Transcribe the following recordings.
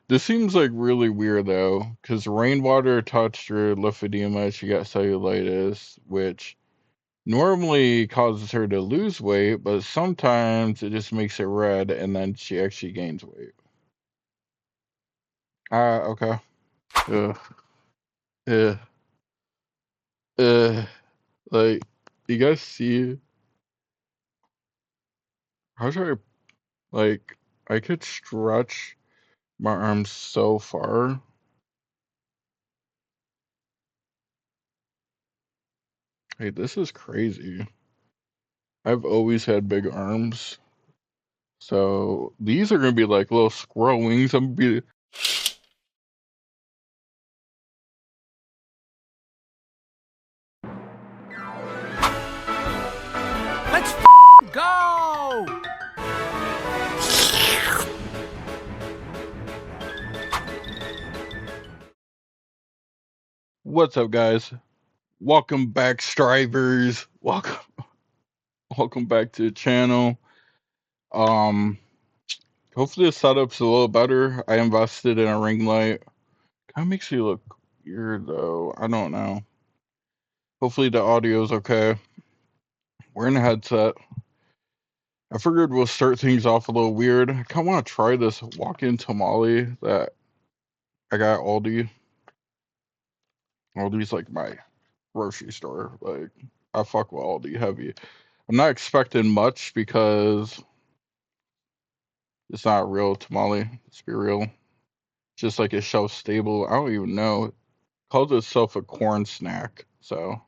This seems like really weird though, because rainwater touched her lymphedema. She got cellulitis, which normally causes her to lose weight, but sometimes it just makes it red, and then she actually gains weight. Okay. Ugh. Ugh. Ugh. Like, you guys see how should like I could stretch my arms so far. Hey, this is crazy. I've always had big arms. So these are gonna be like little squirrel wings. I'm gonna be Let's go! What's up, guys? Welcome back, strivers. Welcome back to the channel. Um, hopefully the setup's a little better. I invested in a ring light. Kind of makes you look weird though. I don't know. Hopefully the audio's okay. We're in a headset. I figured we'll start things off a little weird. I kind of want to try this walk-in tamale that I got at Aldi. Aldi's like my grocery store. Like, I fuck with Aldi heavy. I'm not expecting much because it's not real tamale. Let's be real. Just like a shelf stable. I don't even know. It calls itself a corn snack. So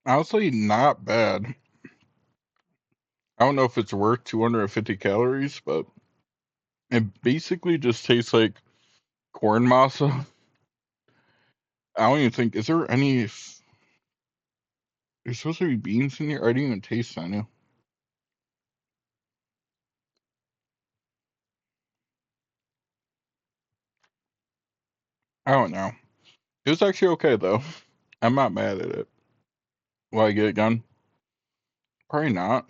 honestly, not bad. I don't know if it's worth 250 calories, but it basically just tastes like corn masa. I don't even think, is there any, there's supposed to be beans in here? I didn't even taste any. I don't know. It was actually okay though. I'm not mad at it. Will I get it done? Probably not.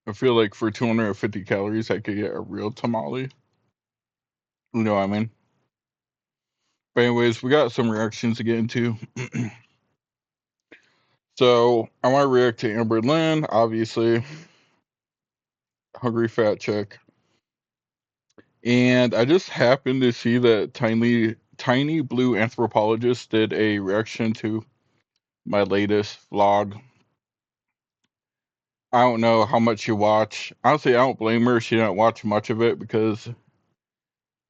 I feel like for 250 calories, I could get a real tamale. You know what I mean? But anyways, we got some reactions to get into. So I want to react to Amber Lynn, obviously, hungry fat chick, and I just happened to see that Tiny Blue Anthropologist did a reaction to my latest vlog. I don't know how much you watch. Honestly, I don't blame her. She didn't watch much of it because it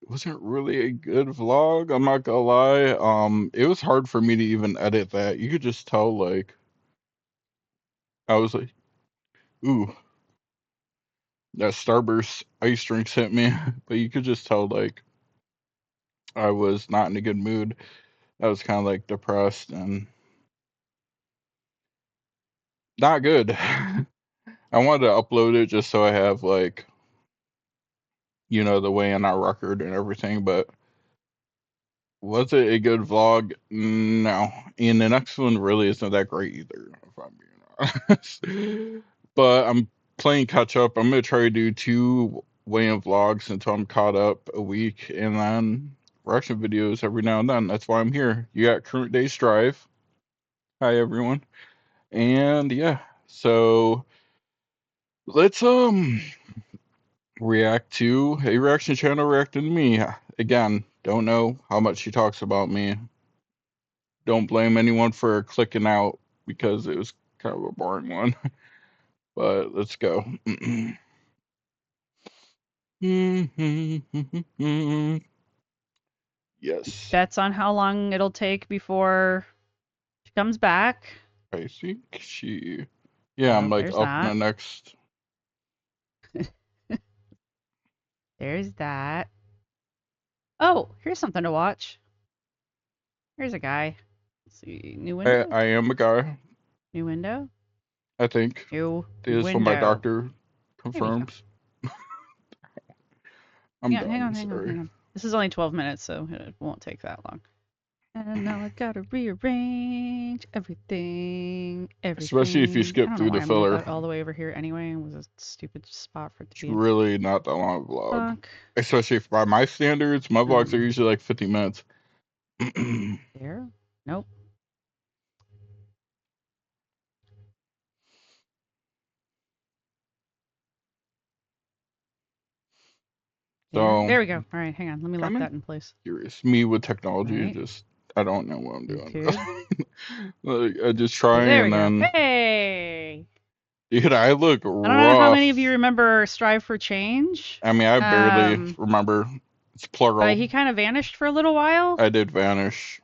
wasn't really a good vlog. I'm not gonna lie. It was hard for me to even edit that. You could just tell, like, I was like, ooh, that Starburst ice drinks hit me. But you could just tell, like, I was not in a good mood. I was kind of like depressed and not good. I wanted to upload it just so I have, like, the way on our record and everything, but was it a good vlog? No. And the next one really isn't that great either, if I'm being honest. But I'm playing catch up. I'm gonna try to do two Wayne vlogs until I'm caught up a week, and then reaction videos every now and then. That's why I'm here. You got Current Day Strive. Hi everyone. And yeah, so let's react to a reaction channel reacting to me. Again, don't know how much she talks about me. Don't blame anyone for clicking out because it was kind of a boring one. But let's go. Yes, Bets on how long it'll take before she comes back. I think she. Yeah, I'm Oh, like there's up in the that. next. There's that. Oh, here's something to watch. Here's a guy Let's see. New window? I am a guy, New window? I think. New This is what window. my doctor There we go. confirms. I'm Yeah, done, hang on. sorry. This is only 12 minutes, so it won't take that long. And now I gotta rearrange everything. Especially if you I skip don't know through why the I moved filler. that all the way over here anyway. It was a stupid spot for it to It's be in. really not that long of a vlog. Fuck. Especially if by my standards, my vlogs are usually like 50 minutes. There? Nope. So There we go. All right, hang on. Let me lock kinda that in place. curious. Me with technology, Right. just I don't know what I'm You doing. could. Like, I just try There we and go. then, Hey! dude, I look I don't know how many of rough. you remember Strive for Change. I mean, I barely remember. It's plural. He kind of vanished for a little while. I did vanish.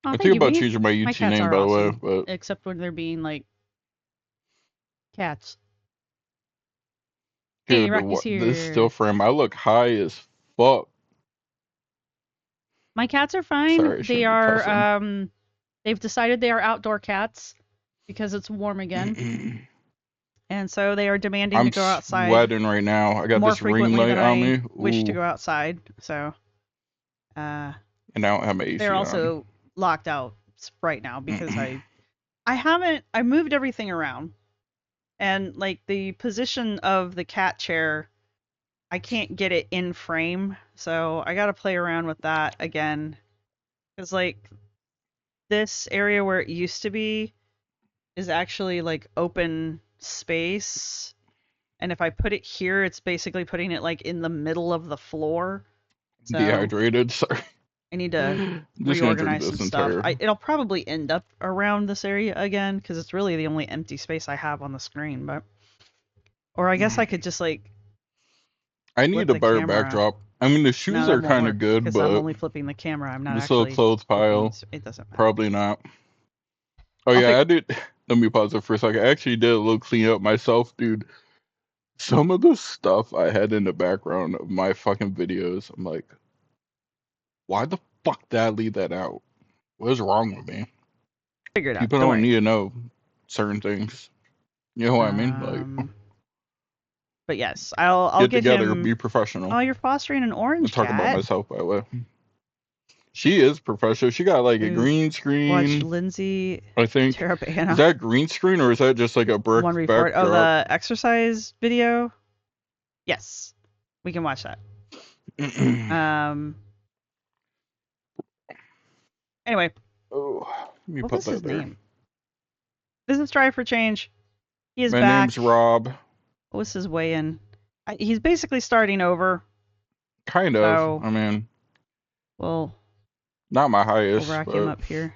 Oh, I thank think you, about Bee. changing my My YouTube cats name, are by the way, awesome, but except when they're being like cats. Hey, dude, Rocky's this here. still frame, I look high as fuck. My cats are fine. Sorry, I They shouldn't be are cussing. they've decided they are outdoor cats because it's warm again. And so they are demanding I'm to go outside sweating right now. I got more this ring frequently light than on I me. wish to Ooh, go outside. So and I don't have my AC they're on. also locked out right now because I moved everything around. And like the position of the cat chair, I can't get it in frame. So I got to play around with that again. Cuz like this area where it used to be is actually like open space. And if I put it here, it's basically putting it like in the middle of the floor. So Dehydrated. Sorry. I need to I'm just gonna drink reorganize some this stuff. entire. It'll probably end up around this area again because it's really the only empty space I have on the screen. But or I guess I could just like I flip need a the better camera. backdrop. I mean, the No, shoes that are won't kind of work good, because I'm but only flipping the camera. I'm not this little actually clothes flipping. pile, It doesn't matter. probably not. Oh I'll yeah, fix. I did. Let me pause it for a second. I actually did a little cleanup myself, dude. Some of the stuff I had in the background of my fucking videos, I'm like, why the fuck did I leave that out? What is wrong with me? Figure it out. People Don't don't worry. need to know certain things. You know what I mean? Like, But yes, I'll get get together, him. be professional. Oh, you're fostering an I'm orange talking about cat. myself, by the way. She is professional. She got like a We've green watched screen, Lindsay I think. Is Terabana that green screen or is that just like a brick one report. Oh, backdrop? the exercise video. Yes, we can watch that. Anyway. Oh, let me What put was that his there. name? This is Strive for Change. He is My back. name's Rob. What was his way in? He's basically starting over. Kind of. I mean, well, not my highest. we'll rack him up here.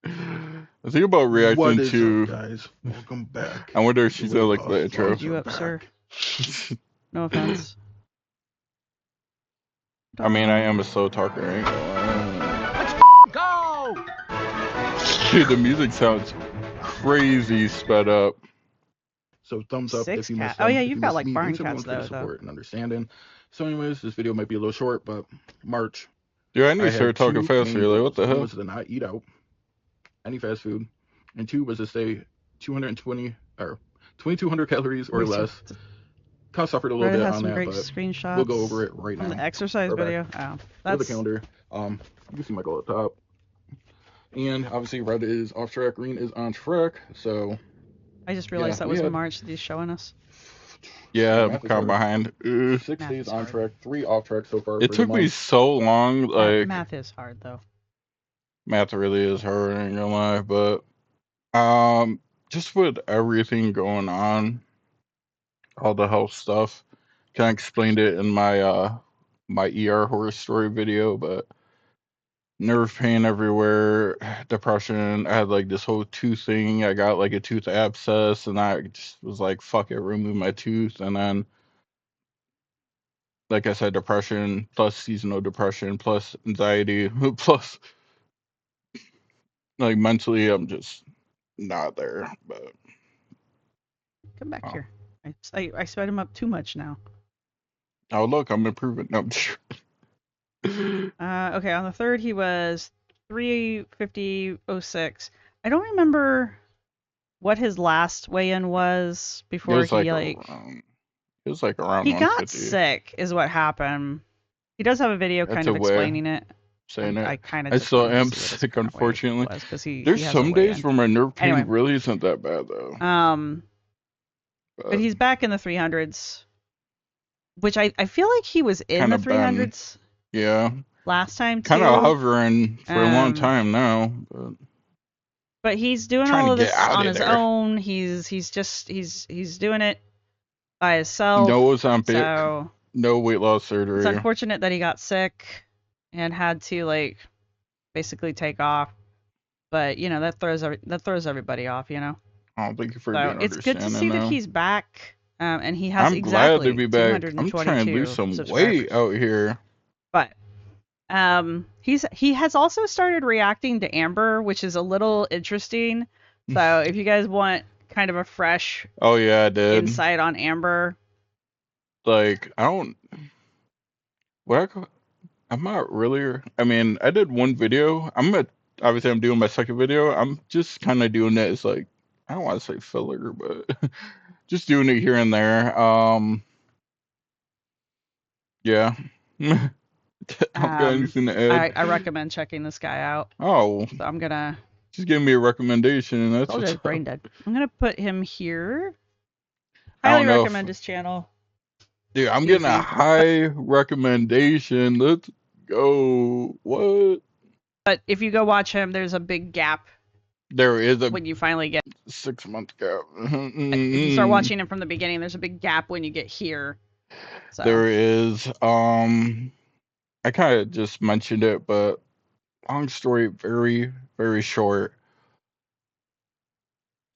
I think about reacting What is to. up, guys? Welcome back. I wonder if she's gonna like the intro. You up, sir? No offense. I mean, I am a slow talker, ain't Let's go! Dude, the music sounds crazy sped up. So thumbs up Six if you missed cat. Oh yeah, if you've you got missed like me. barn Thanks cats everyone for the though. support and understanding. So anyways, this video might be a little short, but March. Dude, I need to had start talking two faster. main Like, what goals. the One hell? was to not eat out any fast food, and two was to stay 220 or 2,200 calories or less. Kind of suffered a little bit on that, great but screenshots we'll go over it right from now. the exercise We're back. video. Oh, Go to that's the calendar. You can see my goal at the top. And obviously red is off track, green is on track. So I just realized that was we had- March that he's showing us. Yeah, Math I'm is kind of hard. behind. 6 Math days is on hard. track, 3 off track so far. It for took the me month. so long. Like, Math is hard though. math really is hard, I ain't gonna lie. But just with everything going on, all the health stuff, kind of explained it in my my ER horror story video. But nerve pain everywhere, depression. I had like this whole tooth thing. I got like a tooth abscess, and I just was like, "Fuck it," remove my tooth, and then. Like I said, depression plus seasonal depression plus anxiety plus like mentally, I'm just not there. But Come back here. I sped him up too much now. oh look, I'm improving. No, I'm sure. Okay, on the 3rd he was 350.06. I don't remember what his last weigh-in was It before was he around, it was like around he got 150. sick is what happened. He does have a video That's kind a of way explaining it. saying I it. kind of I just still wanted to am see what his sick, current weight unfortunately. was because he There's has a some days weigh-in. where my nerve pain Anyway. really isn't that bad though. But he's back in the 300s, which I feel like he was in the 300s. Yeah. Last time too. Kind of hovering for a long time now, but he's doing all of this on his own. He's doing it by himself. No Ozempic, so no weight loss surgery. It's unfortunate that he got sick and had to like basically take off. But you know that throws everybody off. You know. I don't think you for being it's good to see that he's back, and he has I'm exactly glad to be back. I'm trying to lose some weight out here. But he has also started reacting to Amber, which is a little interesting. So if you guys want kind of a fresh I did insight on Amber, like I'm not really. I mean, I did one video. Obviously I'm doing my second video. I'm just kind of doing it as like, I don't want to say filler, but just doing it here and there. Yeah. I don't got anything to add. I recommend checking this guy out. Oh. So I'm gonna just give me a recommendation, and that's what's brain dead. I'm gonna put him here. Highly recommend his channel. Dude, I'm getting a high recommendation. Let's go. What? But if you go watch him, there's a big gap. There is a when you finally get 6 month gap. If you start watching him from the beginning, there's a big gap when you get here. So. There is. I kind of just mentioned it, but long story, very, very short.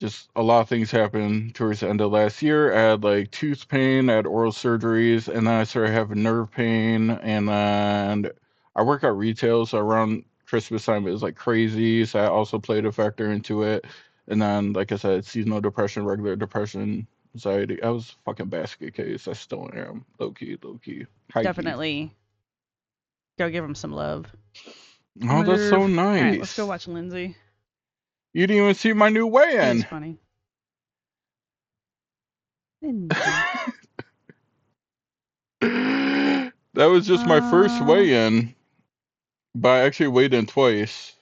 Just a lot of things happened towards the end of last year. I had like tooth pain, I had oral surgeries, and then I started having nerve pain. And then I work at retail, so around Christmas time it was like crazy. So I also played a factor into it. And then, like I said, seasonal depression, regular depression, anxiety. I was fucking basket case. I still am. Low key. Definitely. Go give him some love. Oh, that's so nice. All right, let's go watch Lindsay. You didn't even see my new weigh-in. It's funny. That was just my first weigh-in, but I actually weighed in twice.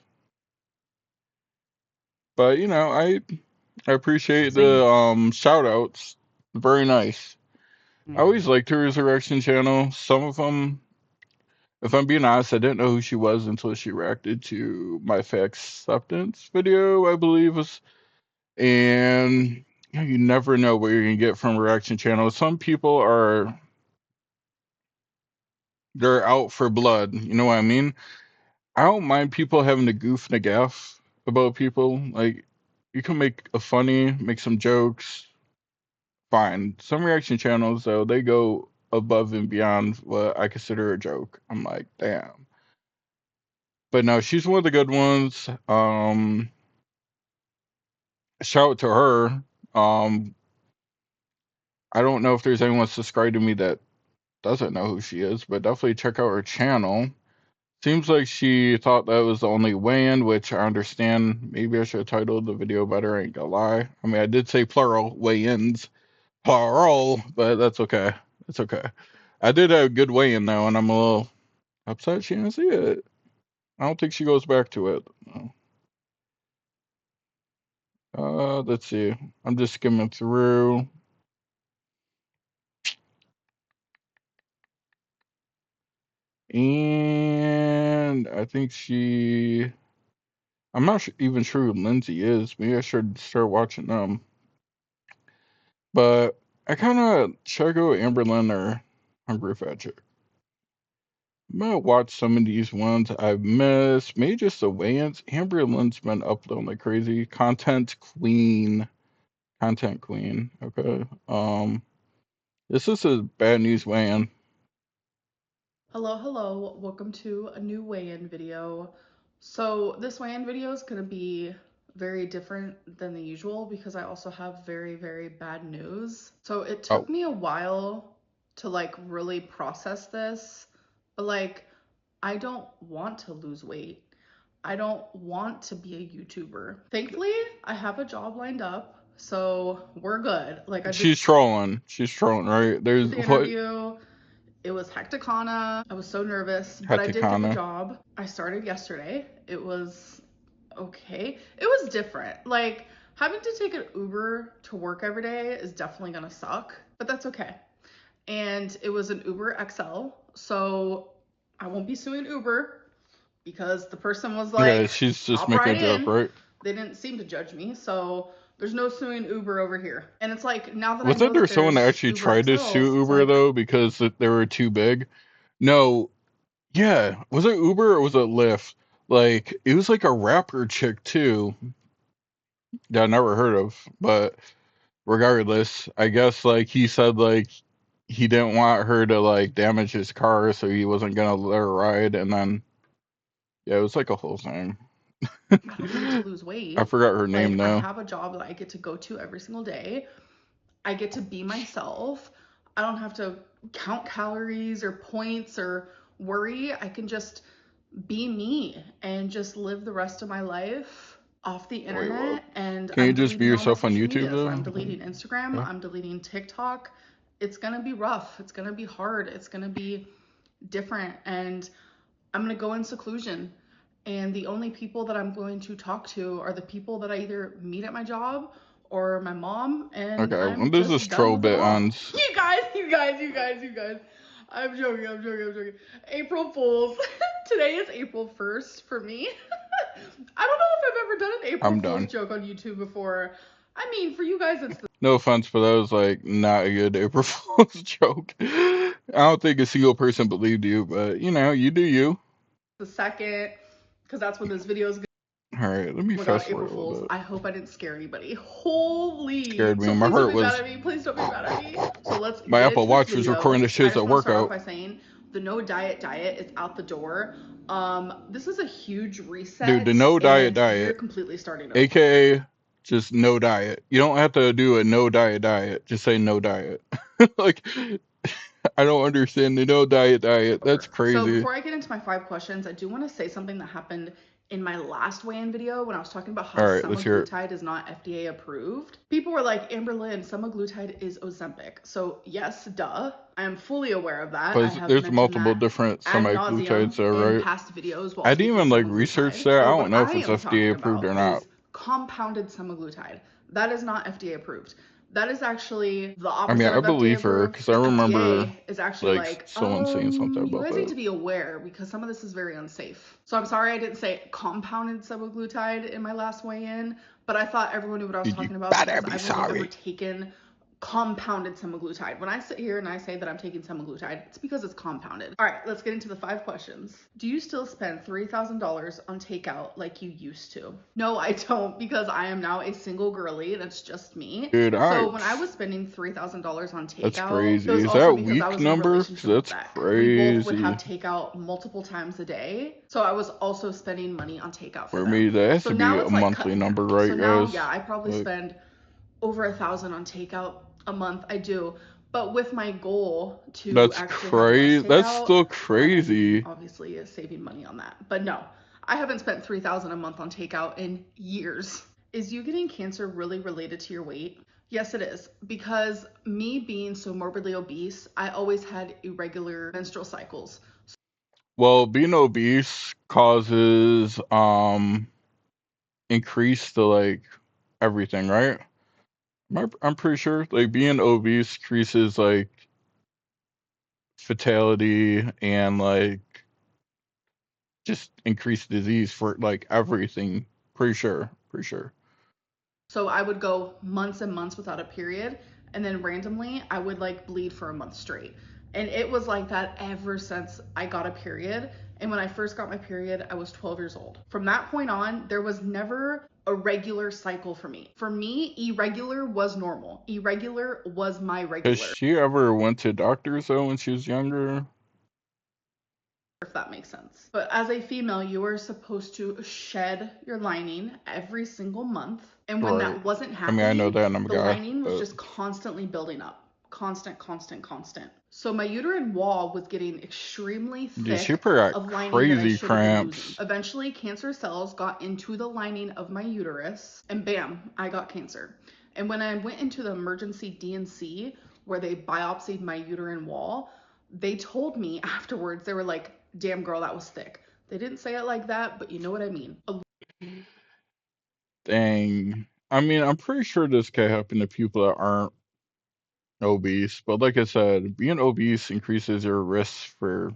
But you know, I appreciate the shout outs. Very nice. I always liked her Resurrection channel. Some of them, if I'm being honest, I didn't know who she was until she reacted to my acceptance video, I believe was. And you never know what you're gonna get from a reaction channel. Some people they're out for blood. You know what I mean? I don't mind people having to goof and a gaff about people. Like, you can make some jokes. Fine. Some reaction channels, though, they go above and beyond what I consider a joke. I'm like, damn. But no, she's one of the good ones. Shout out to her. I don't know if there's anyone subscribed to me that doesn't know who she is, but definitely check out her channel. Seems like she thought that was the only weigh-in, which I understand. Maybe I should have titled the video better, I ain't gonna lie. I mean, I did say plural weigh-ins. Plural, but that's okay. It's okay. I did have a good weigh-in though, and I'm a little upset she didn't see it. I don't think she goes back to it. Let's see. I'm just skimming through. And I think I'm not even sure who Lindsay is. Maybe I should start watching them. But I kind of check out Amberlynn or Hungry Fat Chick. I'm gonna watch some of these ones I've missed. Maybe just the weigh-ins. Amberlynn's been uploading like crazy. Content queen. Okay. This is a bad news weigh-in. Hello. Welcome to a new weigh-in video. So this weigh-in video is gonna be very different than the usual because I also have very, very bad news. So it took me a while to like really process this, but like I don't want to lose weight. I don't want to be a YouTuber. Thankfully, I have a job lined up, so we're good. Like I She's trolling. She's trolling, right? There's did the interview. It was hecticana. I was so nervous, but I did get the job. I started yesterday. It was okay. It was different. Like having to take an Uber to work every day is definitely gonna suck, but that's okay. And it was an Uber XL, so I won't be suing Uber because the person was like, yeah, she's just making a joke, right? They didn't seem to judge me, so there's no suing Uber over here. And it's like, now that Wasn't there someone that actually tried to sue Uber though because they were too big? No, yeah, was it Uber or was it Lyft? Like it was like a rapper chick too that I never heard of, but regardless, I guess like he said like he didn't want her to like damage his car, so he wasn't gonna let her ride, and then yeah, it was like a whole thing. I don't need to lose weight. I forgot her name now. I have a job that I get to go to every single day. I get to be myself. I don't have to count calories or points or worry. I can just be me and just live the rest of my life off the internet. And can you just be yourself on YouTube though? I'm deleting Instagram. Yeah. I'm deleting TikTok. It's gonna be rough. It's gonna be hard. It's gonna be different. And I'm gonna go in seclusion. And the only people that I'm going to talk to are the people that I either meet at my job or my mom. And okay, when does this troll bit end? You guys. I'm joking. April Fools. Today is April 1st for me. I don't know if I've ever done an April Fool's joke on YouTube before. I mean, for you guys, it's no offense, but that was like not a good April Fool's joke. I don't think a single person believed you, but you know, you do you. The second, because that's when this video is. All right, let me fast forward a little bit. I hope I didn't scare anybody. Holy. Scared me. So my heart was. Please don't be mad at me. So let's. My Apple Watch was recording the shows at workout. By saying the no diet is out the door. This is a huge reset. Dude, the no diet. You're completely starting over. AKA just no diet. You don't have to do a no diet. Just say no diet. Like, I don't understand the no diet. That's crazy. So before I get into my 5 questions, I do want to say something that happened in my last weigh-in video when I was talking about how semaglutide is not FDA approved. People were like, Amberlynn, semaglutide is Ozempic. So yes, duh. I am fully aware of that. But there's multiple different semaglutides there, right? Past videos I didn't even like research that. I don't know if it's FDA approved or not. Compounded semaglutide. That is not FDA approved. That is actually the opposite. I mean, I believe her because I remember is actually like someone saying something about that. You guys need to be aware because some of this is very unsafe. So I'm sorry I didn't say compounded semaglutide in my last weigh-in, but I thought everyone knew what I was talking about because I've never taken compounded semaglutide. When I sit here and I say that I'm taking semaglutide, it's because it's compounded. All right, let's get into the 5 questions. Do you still spend $3,000 on takeout like you used to? No, I don't, because I am now a single girly. That's just me. Dude, so when I was spending $3,000 on takeout, that's crazy. Is that a week number? That's crazy. We both would have takeout multiple times a day. So I was also spending money on takeout for me, that has to be a monthly number, right, guys? Yeah, I probably spend over $1,000 on takeout a month. I do, but with my goal to that's crazy. That's still crazy. Obviously is saving money on that, but no, I haven't spent $3,000 a month on takeout in years. Is you getting cancer really related to your weight? Yes, it is, because me being so morbidly obese, I always had irregular menstrual cycles. Well, being obese causes increase to like everything, right? I'm pretty sure like being obese increases like fatality and like just increased disease for like everything. Pretty sure. So I would go months and months without a period, and then randomly I would like bleed for a month straight. And it was like that ever since I got a period. And when I first got my period, I was 12 years old. From that point on, there was never a regular cycle for me. For me, irregular was normal. Irregular was my regular. Has she ever went to doctors though when she was younger? If that makes sense. But as a female, you are supposed to shed your lining every single month. And when that wasn't happening, I mean, I know that, and I'm a guy, lining was just constantly building up. constant. So my uterine wall was getting extremely thick Dude, got of lining that I crazy should have been cramps. losing. Eventually, cancer cells got into the lining of my uterus, and bam, I got cancer. And when I went into the emergency D&C, where they biopsied my uterine wall, they told me afterwards, they were like, damn girl, that was thick. They didn't say it like that, but you know what I mean. Dang. I mean, I'm pretty sure this can happen to people that aren't obese, but like I said, being obese increases your risk for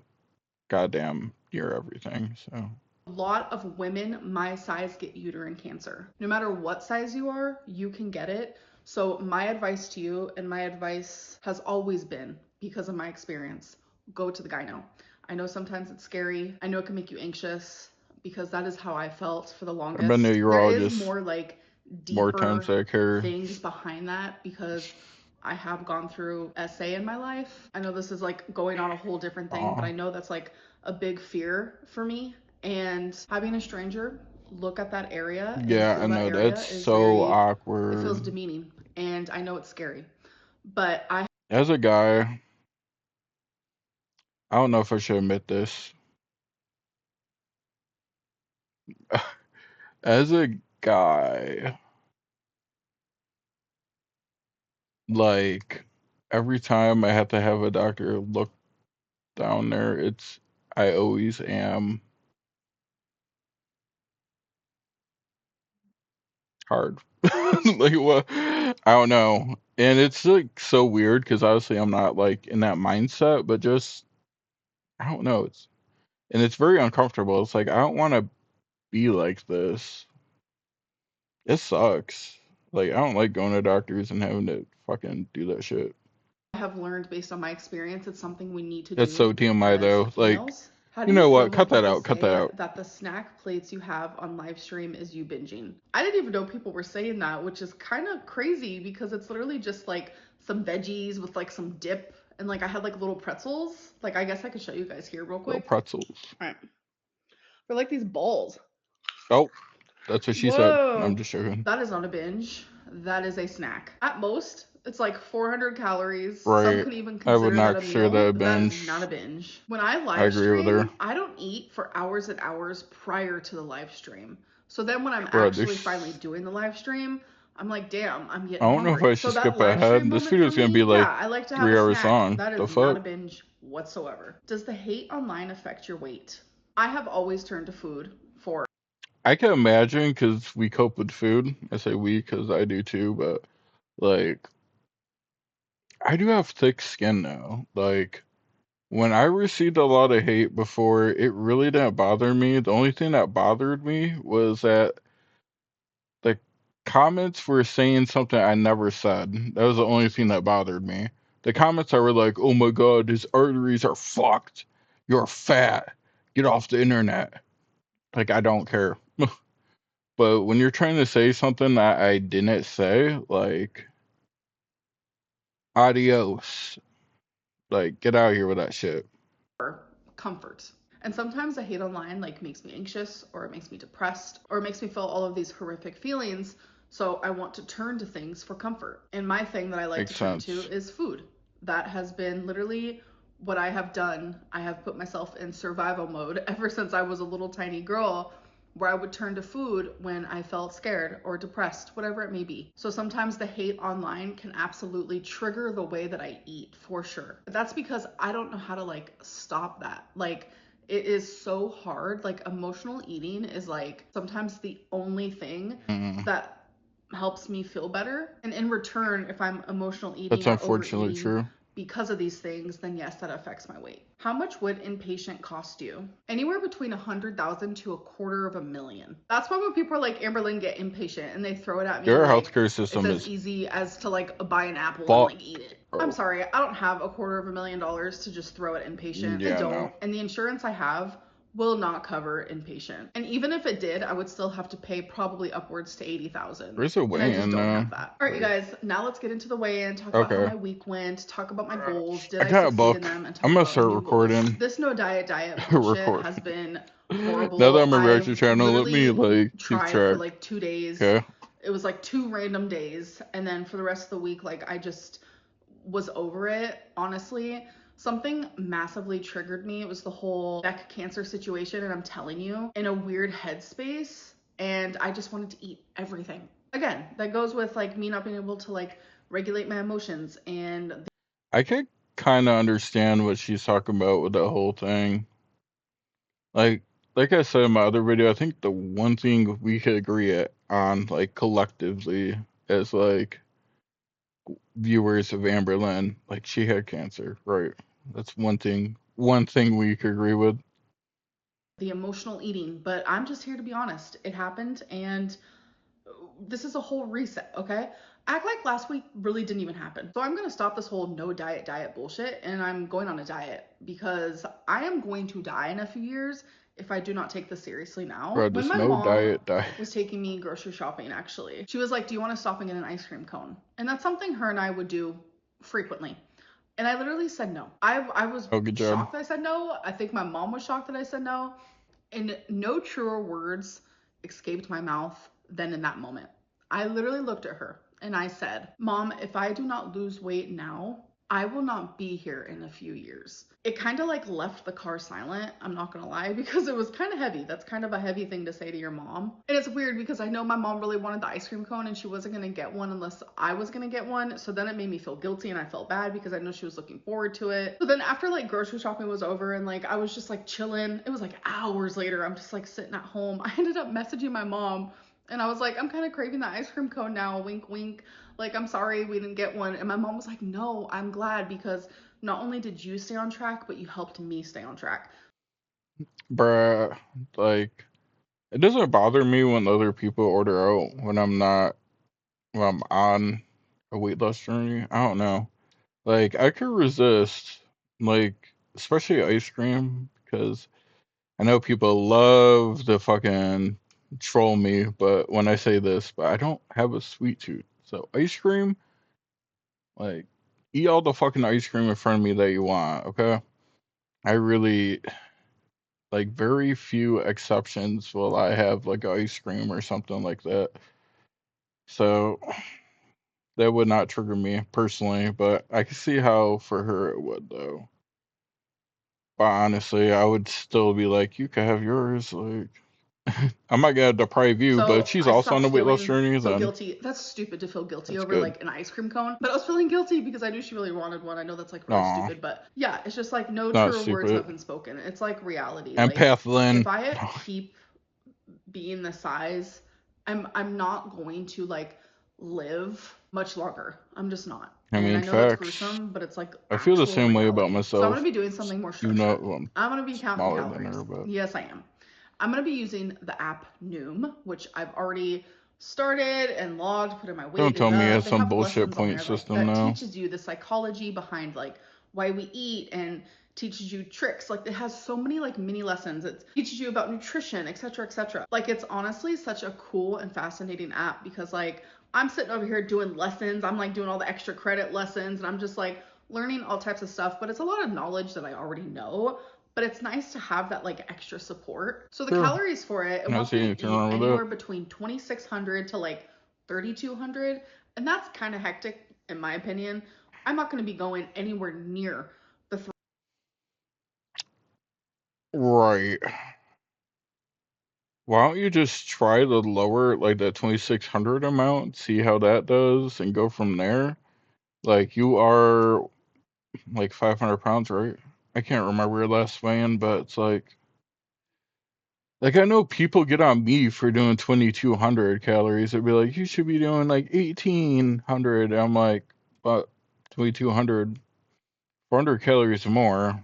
goddamn near everything. So A lot of women my size get uterine cancer. No matter what size you are, you can get it. So my advice to you, and my advice has always been, because of my experience, go to the gyno. I know sometimes it's scary. I know it can make you anxious, because that is how I felt for the longest. I've been to There is urologist more like more times than I care. things behind that, because I have gone through SA in my life. I know this is like going on a whole different thing, but I know that's like a big fear for me. And having a stranger look at that area and Yeah, I feel that know area that's is so very, it awkward. feels demeaning, and I know it's scary. But As a guy, I don't know if I should admit this. As a guy, like every time I have to have a doctor look down there, I always am hard. Like what? I don't know. And it's like so weird because obviously I'm not like in that mindset, but just I don't know. It's very uncomfortable. It's like I don't want to be like this. It sucks. Like I don't like going to doctors and having to fucking do that shit. have learned based on my experience, it's something we need to That's do so TMI as though. Like, females. How you do you know feel what? when Cut that people out. Cut that say out. that the snack plates you have on live stream is you binging? I didn't even know people were saying that, which is kind of crazy because it's literally just like some veggies with like some dip, and like I had like little pretzels. Like I guess I could show you guys here real Little quick. pretzels. All right. They're like these balls. Oh, that's what she said. I'm just joking. That is not a binge. That is a snack. At most, it's like 400 calories. Some Right. could even I would consider not that a consider meal. that a That binge. is not a binge. When I live I agree with her. stream, I don't eat for hours and hours prior to the live stream. So then when I'm Bro, actually finally doing the live stream, I'm like, damn, I'm getting I don't know if hungry. I So should that skip live stream ahead. This moment video's for gonna me, be like yeah, I like to have 3 a hours snack. long. That The is not a fuck? binge whatsoever. Does the hate online affect your weight? I have always turned to food for. I can imagine because we cope with food. I say we because I do too, but like I do have thick skin now. Like when I received a lot of hate before, it really didn't bother me. The only thing that bothered me was that the comments were saying something I never said. That was the only thing that bothered me. The comments that were like, "Oh my God, his arteries are fucked. You're fat. Get off the internet." Like I don't care. But when you're trying to say something that I didn't say, like adios. Like get out of here with that shit. Comfort. And sometimes the hate online like makes me anxious, or it makes me depressed, or it makes me feel all of these horrific feelings. So I want to turn to things for comfort. And my thing that I like to turn to is food. That has been literally what I have done. I have put myself in survival mode ever since I was a little tiny girl, where I would turn to food when I felt scared or depressed, whatever it may be. So sometimes the hate online can absolutely trigger the way that I eat, for sure. But that's because I don't know how to like stop that. Like it is so hard. Like emotional eating is like sometimes the only thing that helps me feel better. And in return, if I'm emotional eating That's or unfortunately overeating true. because of these things, then yes, that affects my weight. How much would inpatient cost you? Anywhere between $100,000 to $250,000. That's why when people are like, Amberlynn, get inpatient, and they throw it at me, Their like, healthcare system it's as is easy as to like buy an apple Fuck. and like eat it. I'm sorry, I don't have $250,000 to just throw at inpatient. Yeah, I don't. no. And the insurance I have will not cover inpatient. And even if it did, I would still have to pay probably upwards to $80,000. There's a And I weigh-in just don't now. have that. All right, you guys, now let's get into the weigh-in, talk about how Okay. my week went, talk about my goals, did I I got a succeed book. in them, and talk I'm gonna about start new recording. goals. This no diet bullshit Record. has been horrible. Now that I'm a reaction I've channel, let me literally like keep tried track. for like 2 days. Okay. It was like 2 random days, and then for the rest of the week, like I just was over it, honestly. Something massively triggered me. It was the whole neck cancer situation, and I'm telling you, in a weird headspace, and I just wanted to eat everything. Again, that goes with like me not being able to like regulate my emotions, and I could kind of understand what she's talking about with the whole thing. Like I said in my other video, I think the one thing we could agree on, like collectively, as like viewers of Amberlynn, like she had cancer, right? That's one thing we could agree with. the emotional eating. But I'm just here to be honest. It happened, and this is a whole reset, okay? Act like last week really didn't even happen. So I'm gonna stop this whole no diet bullshit, and I'm going on a diet because I am going to die in a few years if I do not take this seriously now. Bro, When just my no mom diet. was taking me grocery shopping, actually, she was like, do you want to stop and get an ice cream cone? And that's something her and I would do frequently. And I literally said no. I was good job. shocked that I said no. I think my mom was shocked that I said no. And no truer words escaped my mouth than in that moment. I literally looked at her and I said, Mom, if I do not lose weight now, I will not be here in a few years. It kind of like left the car silent, I'm not gonna lie, because it was kind of heavy. That's kind of a heavy thing to say to your mom. And it's weird because I know my mom really wanted the ice cream cone and she wasn't gonna get one unless I was gonna get one. So then it made me feel guilty and I felt bad because I know she was looking forward to it. So then after like grocery shopping was over and like I was just like chilling, it was like hours later, I'm just like sitting at home. I ended up messaging my mom and I was like, I'm kind of craving the ice cream cone now, wink, wink. Like, I'm sorry we didn't get one. And my mom was like, no, I'm glad because not only did you stay on track, but you helped me stay on track. Bruh, like, it doesn't bother me when other people order out when I'm on a weight loss journey. I don't know. Like, I could resist, like, especially ice cream, because I know people love to fucking troll me, but when I say this, but I don't have a sweet tooth. So ice cream, like, eat all the fucking ice cream in front of me that you want, okay? I really, like, very few exceptions will I have like ice cream or something like that. So that would not trigger me personally, but I can see how for her it would though. But honestly, I would still be like, you can have yours. Like, I'm not gonna deprive you, but So she's I also on stopped the weight loss feeling journey. so Then guilty. That's stupid to feel guilty that's over good. like an ice cream cone. But I was feeling guilty because I knew she really wanted one. I know that's like really Aw, stupid, but yeah, it's just like no not truer words stupid. have been spoken. It's like reality. Like Empath Lynn. if I keep being the size, I'm not going to like live much longer. I'm just not. I mean, And I know that's facts. gruesome, but it's like I feel the actual same way about reality. So I'm myself. gonna be doing something more You know, structured. I'm gonna be counting smaller than calories. her, but Yes, I am. I'm gonna be using the app Noom, which I've already started and logged, put in my weight. don't tell me it's They some have bullshit lessons on point there like system that now. teaches you the psychology behind like why we eat and teaches you tricks. Like it has so many like mini lessons. It teaches you about nutrition, etc., etc. Like it's honestly such a cool and fascinating app because like I'm sitting over here doing lessons. I'm like doing all the extra credit lessons and I'm just like learning all types of stuff, but it's a lot of knowledge that I already know. But it's nice to have that like extra support. So the Sure. calories for it wants me to eat anywhere between 2,600 to like 3,200, and that's kind of hectic in my opinion. I'm not going to be going anywhere near the Right. Why don't you just try the lower, like that 2,600 amount, see how that does, and go from there? Like, you are like 500 pounds, right? I can't remember your last weigh-in, but it's like I know people get on me for doing 2,200 calories. They'd be like, you should be doing like 1,800. And I'm like, but 2,200, 400 calories more.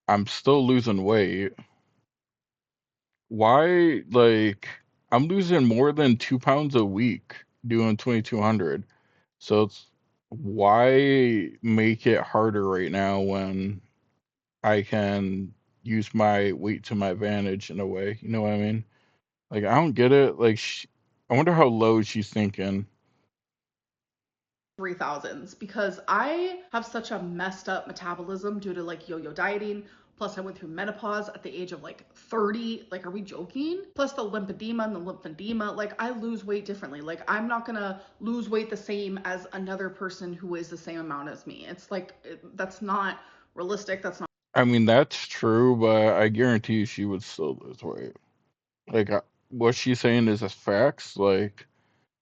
I'm still losing weight. Why, like, I'm losing more than 2 pounds a week doing 2,200. So it's why make it harder right now when I can use my weight to my advantage in a way? You know what I mean? Like, I don't get it. Like, I wonder how low she's thinking. 3,000s because I have such a messed up metabolism due to like yo-yo dieting, Plus I went through menopause at the age of like 30. Like, are we joking? Plus the lymphedema and the lymphedema. Like, I lose weight differently. Like, I'm not gonna lose weight the same as another person who weighs the same amount as me. It's like, that's not realistic. That's not. I mean, that's true, but I guarantee you she would still lose weight. Like, what she's saying is facts. Like,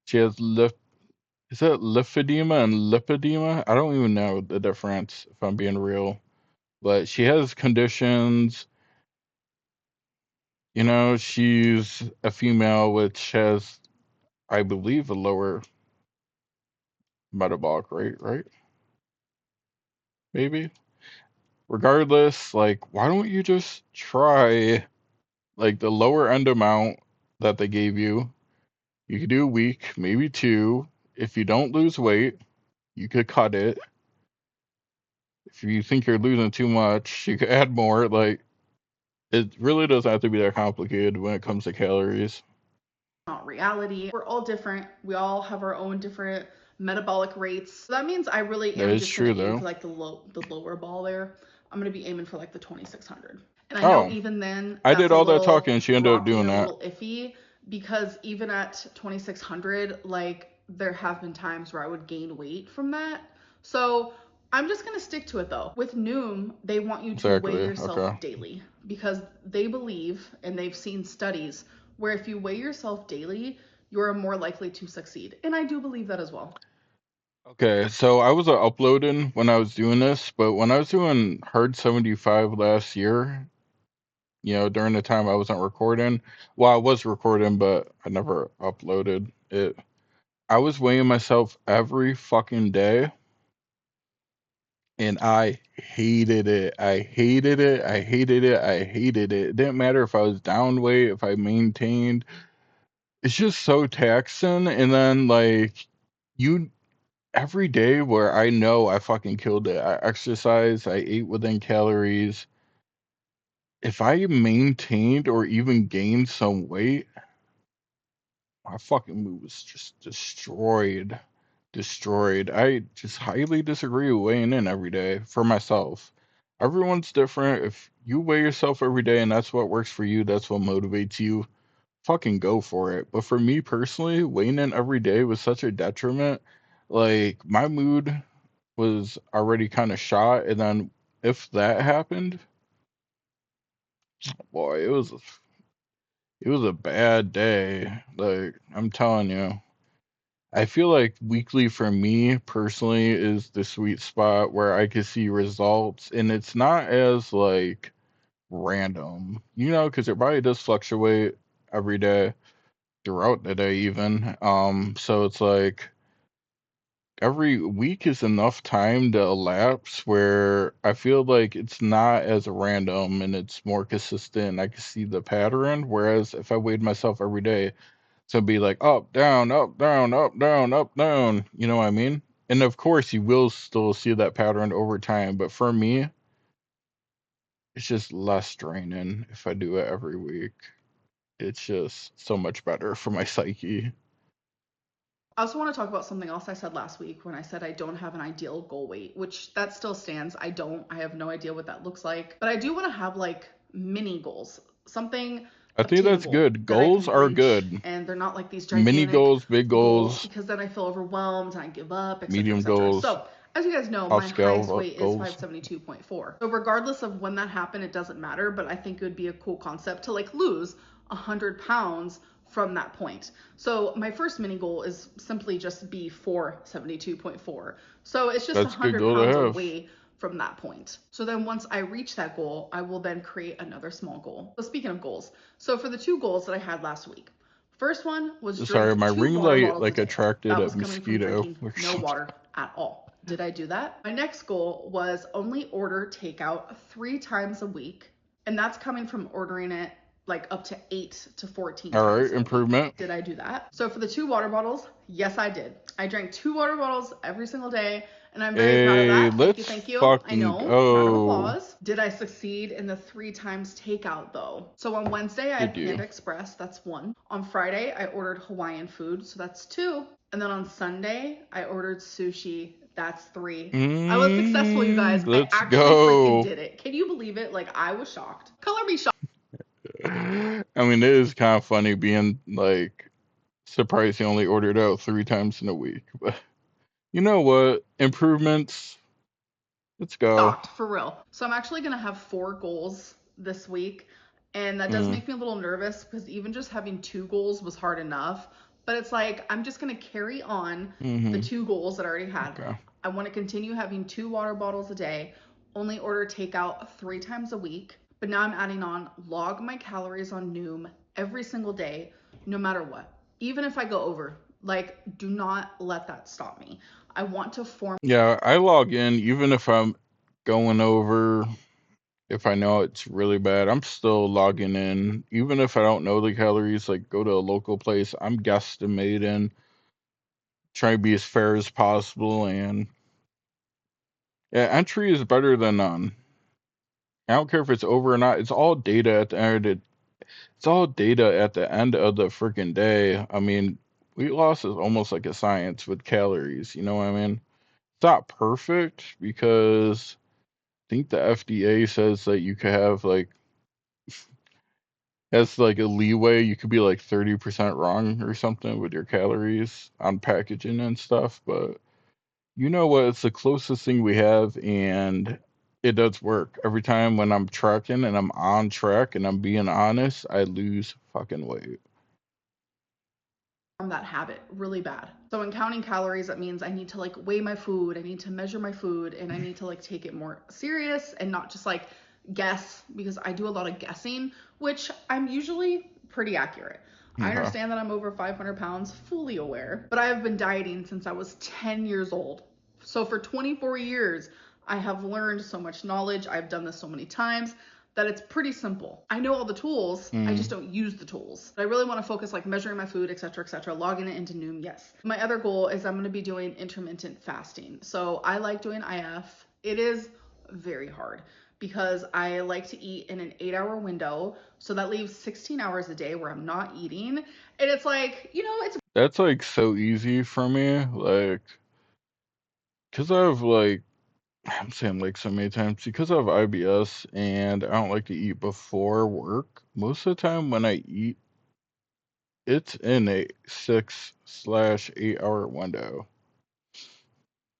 she has is it lymphedema and lipedema? I don't even know the difference, if I'm being real. But she has conditions. You know, she's a female, which has, I believe, a lower metabolic rate, right? Maybe. Regardless, like, why don't you just try, like, the lower end amount that they gave you? You could do a week, maybe 2. If you don't lose weight, you could cut it. If you think you're losing too much, you could add more. Like, it really doesn't have to be that complicated when it comes to calories. Not reality. We're all different. We all have our own different metabolic rates. So that means I really am just going to aim for like the lower ball there. I'm going to be aiming for like the 2600. And I know even then I did all that talking and she ended up doing that. A little iffy, because even at 2600, like, there have been times where I would gain weight from that. So I'm just going to stick to it though. With Noom, they want you to weigh yourself daily, because they believe, and they've seen studies where if you weigh yourself daily, you're more likely to succeed. And I do believe that as well. Okay, so I was uploading when I was doing this, but when I was doing Hard 75 last year, you know, during the time I wasn't recording, well, I was recording, but I never uploaded it. I was weighing myself every fucking day, and I hated it. I hated it. I hated it. I hated it. It didn't matter if I was down weight, if I maintained. It's just so taxing. And then, like, every day where I know I fucking killed it, I exercised, I ate within calories. If I maintained or even gained some weight, my fucking mood was just destroyed. Destroyed. I just highly disagree with weighing in every day for myself. Everyone's different. If you weigh yourself every day and that's what works for you, that's what motivates you, fucking go for it. But for me personally, weighing in every day was such a detriment. Like, my mood was already kind of shot, and then if that happened, boy, it was a bad day. Like, I'm telling you. I feel like weekly for me personally is the sweet spot where I can see results, and it's not as like random, you know, because your body does fluctuate every day throughout the day even. So it's like every week is enough time to elapse where I feel like it's not as random and it's more consistent. I can see the pattern. Whereas if I weighed myself every day, so it'd be like up, down, up, down, up, down, up, down. You know what I mean? And of course, you will still see that pattern over time. But for me, it's just less draining if I do it every week. It's just so much better for my psyche. I also want to talk about something else I said last week when I said I don't have an ideal goal weight, which that still stands. I have no idea what that looks like. But I do want to have like mini goals, something I think that's good. Goals are good. And they're not like these gigantic mini goals, big goals, because then I feel overwhelmed and I give up, etc. Medium goals. So, as you guys know, my highest weight is 572.4. So regardless of when that happened, it doesn't matter, but I think it would be a cool concept to like lose 100 pounds from that point. So my first mini goal is simply just be 472.4. So it's just 100 pounds away from that point. So then once I reach that goal, I will then create another small goal. So speaking of goals, so for the 2 goals that I had last week, first one was sorry, my ring light like attracted a mosquito. No water at all. Did I do that? My next goal was only order takeout 3 times a week, and that's coming from ordering it like up to 8 to 14 All right, improvement. Did I do that? So for the 2 water bottles, yes, I did. I drank 2 water bottles every single day, and I'm very proud of that. Thank you. I know. Round of applause. Did I succeed in the 3 times takeout though? So on Wednesday, I had Panda Express. That's 1. On Friday, I ordered Hawaiian food. So that's 2. And then on Sunday, I ordered sushi. That's 3. I was successful, you guys. I actually freaking did it. Can you believe it? Like, I was shocked. Color me shocked. I mean, it is kind of funny being like surprised he only ordered out 3 times in a week. But you know what? Improvements. Let's go. Shocked, for real. So I'm actually gonna have 4 goals this week, and that does make me a little nervous because even just having 2 goals was hard enough. But it's like I'm just gonna carry on the 2 goals that I already had. Okay. I want to continue having 2 water bottles a day, only order takeout 3 times a week. But now I'm adding on log my calories on Noom every single day, no matter what. Even if I go over, like, do not let that stop me. I want to form. Yeah, I log in even if I'm going over. If I know it's really bad, I'm still logging in. Even if I don't know the calories, like go to a local place, I'm guesstimating, trying to be as fair as possible. And yeah, entry is better than none. I don't care if it's over or not. It's all data at the end. It's all data at the end of the freaking day. I mean, weight loss is almost like a science with calories. You know what I mean? It's not perfect because I think the FDA says that you could have like as like a leeway, you could be like 30% wrong or something with your calories on packaging and stuff, but you know what? It's the closest thing we have, and it does work. Every time when I'm tracking and I'm on track and I'm being honest, I lose fucking weight. That habit really bad. So in counting calories, that means I need to like weigh my food, I need to measure my food, and I need to like take it more serious and not just like guess, because I do a lot of guessing, which I'm usually pretty accurate. I understand that I'm over 500 pounds, fully aware, but I have been dieting since I was 10 years old. So for 24 years, I have learned so much knowledge. I've done this so many times that it's pretty simple. I know all the tools, I just don't use the tools. But I really want to focus like measuring my food, etc., logging it into Noom, yes. My other goal is I'm going to be doing intermittent fasting. So I like doing IF. It is very hard because I like to eat in an 8-hour window. So that leaves 16 hours a day where I'm not eating. And it's like, you know, it's... That's like so easy for me. Like, because I've like, I'm saying like so many times, because I have IBS and I don't like to eat before work, most of the time when I eat, it's in a 6/8 hour window.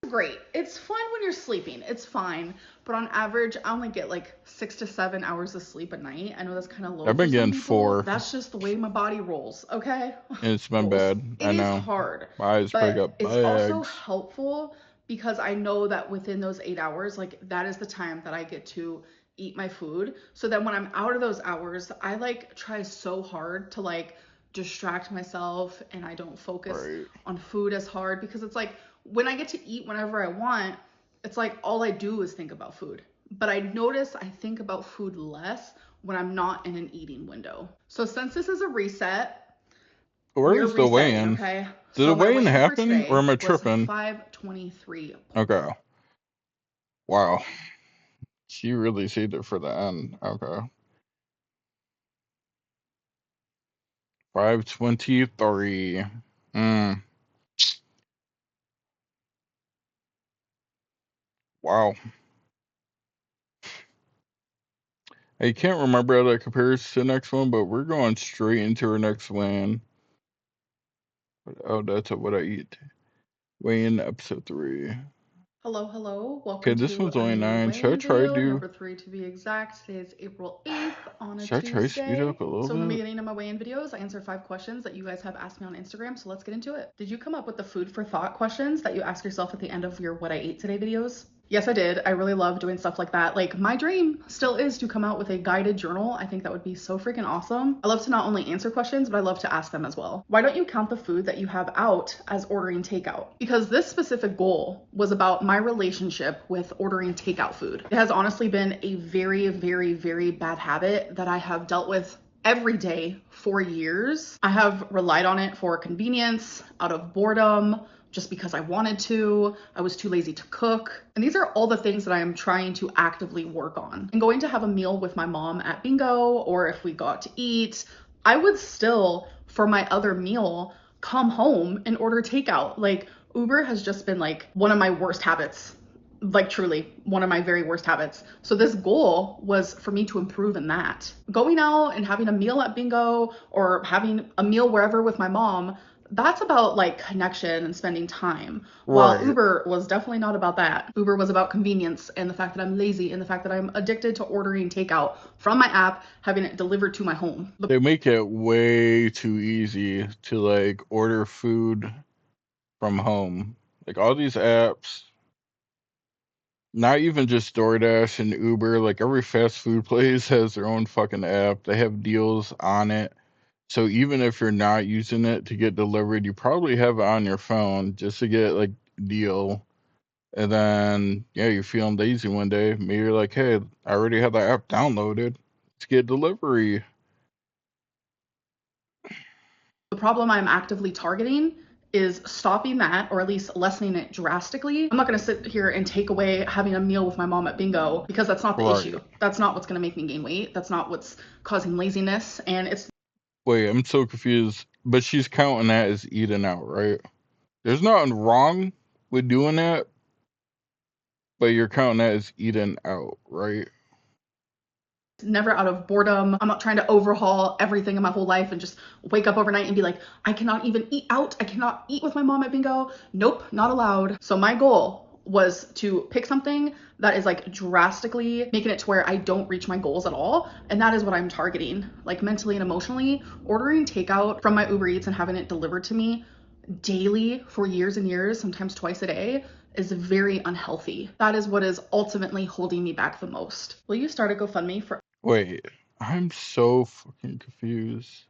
Great. It's fun when you're sleeping. It's fine. But on average, I only get like 6 to 7 hours of sleep a night. I know that's kind of low. I've been getting 4. That's just the way my body rolls, okay? And it's been bad. I know. It is hard. My eyes break up bags. It's also helpful because I know that within those 8 hours, like that is the time that I get to eat my food. So then when I'm out of those hours, I like try so hard to like distract myself and I don't focus on food as hard, because it's like when I get to eat whenever I want, it's like all I do is think about food. But I notice I think about food less when I'm not in an eating window. So since this is a reset, where is the weigh-in? Okay. Did the weigh-in happen or am I tripping? 523. Okay. Wow. She really saved it for the end. Okay. 523. Wow. I can't remember how that compares to the next one, but we're going straight into our next one. Oh, that's what I eat. Weigh in episode 3. Hello. Welcome okay, this one's only 9. Should I try to do number 3 to be exact? Today is April 8th on a Should I try to Tuesday. speed up a little So bit? in the beginning of my weigh-in videos, I answer 5 questions that you guys have asked me on Instagram. So let's get into it. Did you come up with the food for thought questions that you ask yourself at the end of your What I Ate Today videos? Yes, I did. I really love doing stuff like that. Like, my dream still is to come out with a guided journal. I think that would be so freaking awesome. I love to not only answer questions, but I love to ask them as well. Why don't you count the food that you have out as ordering takeout? Because this specific goal was about my relationship with ordering takeout food. It has honestly been a very, very, very bad habit that I have dealt with every day for years. I have relied on it for convenience, out of boredom, just because I wanted to. I was too lazy to cook. And these are all the things that I am trying to actively work on. And going to have a meal with my mom at bingo, or if we got to eat, I would still, for my other meal, come home and order takeout. Like, Uber has just been like one of my worst habits. Like truly one of my very worst habits. So this goal was for me to improve in that. Going out and having a meal at Bingo or having a meal wherever with my mom, that's about like connection and spending time. While Right. Uber was definitely not about that. Uber was about convenience and the fact that I'm lazy and the fact that I'm addicted to ordering takeout from my app, having it delivered to my home. They make it way too easy to like order food from home. Like all these apps, not even just DoorDash and Uber, like every fast food place has their own fucking app. They have deals on it. So even if you're not using it to get delivered, you probably have it on your phone just to get like deal. And then yeah, you're feeling lazy one day. Maybe you're like, hey, I already have the app downloaded. Let's get delivery. The problem I'm actively targeting is stopping that, or at least lessening it drastically. I'm not going to sit here and take away having a meal with my mom at Bingo because that's not the Right. issue. That's not what's going to make me gain weight. That's not what's causing laziness. And it's Wait, I'm so confused. But she's counting that as eating out, right? There's nothing wrong with doing that, but you're counting that as eating out, right? never out of boredom. I'm not trying to overhaul everything in my whole life and just wake up overnight and be like, I cannot even eat out. I cannot eat with my mom at Bingo. Nope, not allowed. So my goal was to pick something that is like drastically making it to where I don't reach my goals at all. And that is what I'm targeting. Like mentally and emotionally, ordering takeout from my Uber Eats and having it delivered to me daily for years and years, sometimes twice a day, is very unhealthy. That is what is ultimately holding me back the most. Will you start a GoFundMe for Wait, I'm so fucking confused.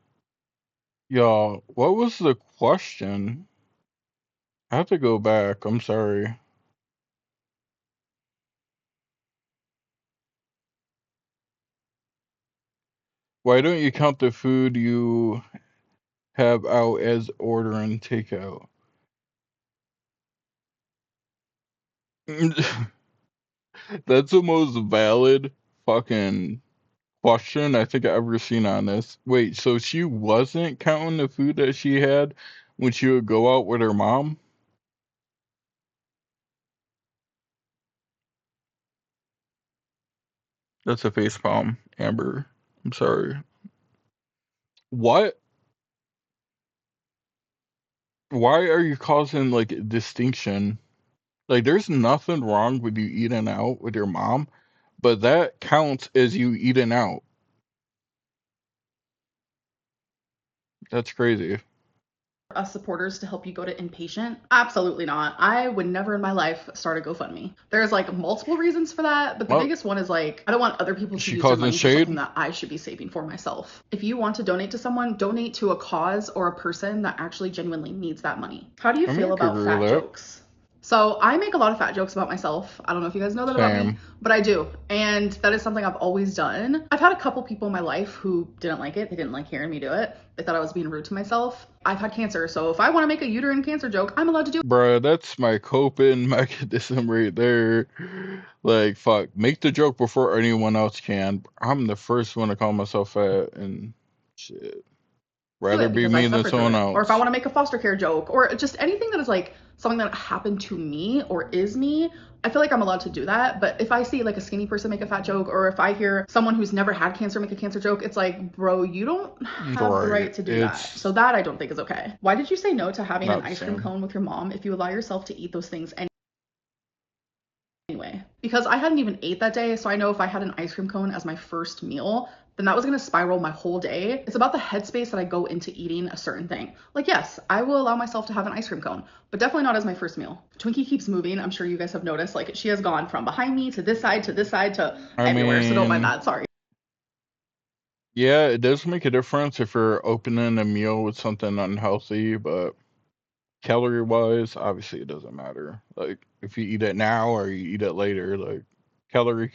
Y'all, what was the question? I have to go back. I'm sorry. Why don't you count the food you have out as ordering takeout? That's the most valid fucking question I think I've ever seen on this. Wait, so she wasn't counting the food that she had when she would go out with her mom? That's a facepalm, Amber. I'm sorry. What? Why are you causing like a distinction? Like, there's nothing wrong with you eating out with your mom, but that counts as you eating out. That's crazy. us supporters to help you go to inpatient? Absolutely not. I would never in my life start a GoFundMe. There's like multiple reasons for that, but the Well, biggest one is like, I don't want other people is to she use their causing money for something shade? that I should be saving for myself. If you want to donate to someone, donate to a cause or a person that actually genuinely needs that money. How do you I mean, I feel could about agree with fat that. jokes? So I make a lot of fat jokes about myself. I don't know if you guys know that about me, Same. but I do. And that is something I've always done. I've had a couple people in my life who didn't like it. They didn't like hearing me do it. They thought I was being rude to myself. I've had cancer, so if I want to make a uterine cancer joke, I'm allowed to do it. Bruh, that's my coping mechanism right there. Like, fuck, make the joke before anyone else can. I'm the first one to call myself fat and shit. Rather be Because I me than suffered through someone it. Or if I else. want to make a foster care joke, or just anything that is like something that happened to me or is me, I feel like I'm allowed to do that. But if I see like a skinny person make a fat joke, or if I hear someone who's never had cancer make a cancer joke, it's like, bro, you don't have the Right. right to do that. It's So that I don't think is okay. Why did you say no to having an not the ice cream same. cone with your mom if you allow yourself to eat those things anyway? Because I hadn't even ate that day, so I know if I had an ice cream cone as my first meal, then that was gonna spiral my whole day. It's about the headspace that I go into eating a certain thing. Like, yes, I will allow myself to have an ice cream cone, but definitely not as my first meal. Twinkie keeps moving. I'm sure you guys have noticed. Like, she has gone from behind me to this side to this side to I everywhere, so don't mind mean, that. Sorry. yeah, it does make a difference if you're opening a meal with something unhealthy, but calorie wise, obviously it doesn't matter. Like, if you eat it now or you eat it later, like, calorie.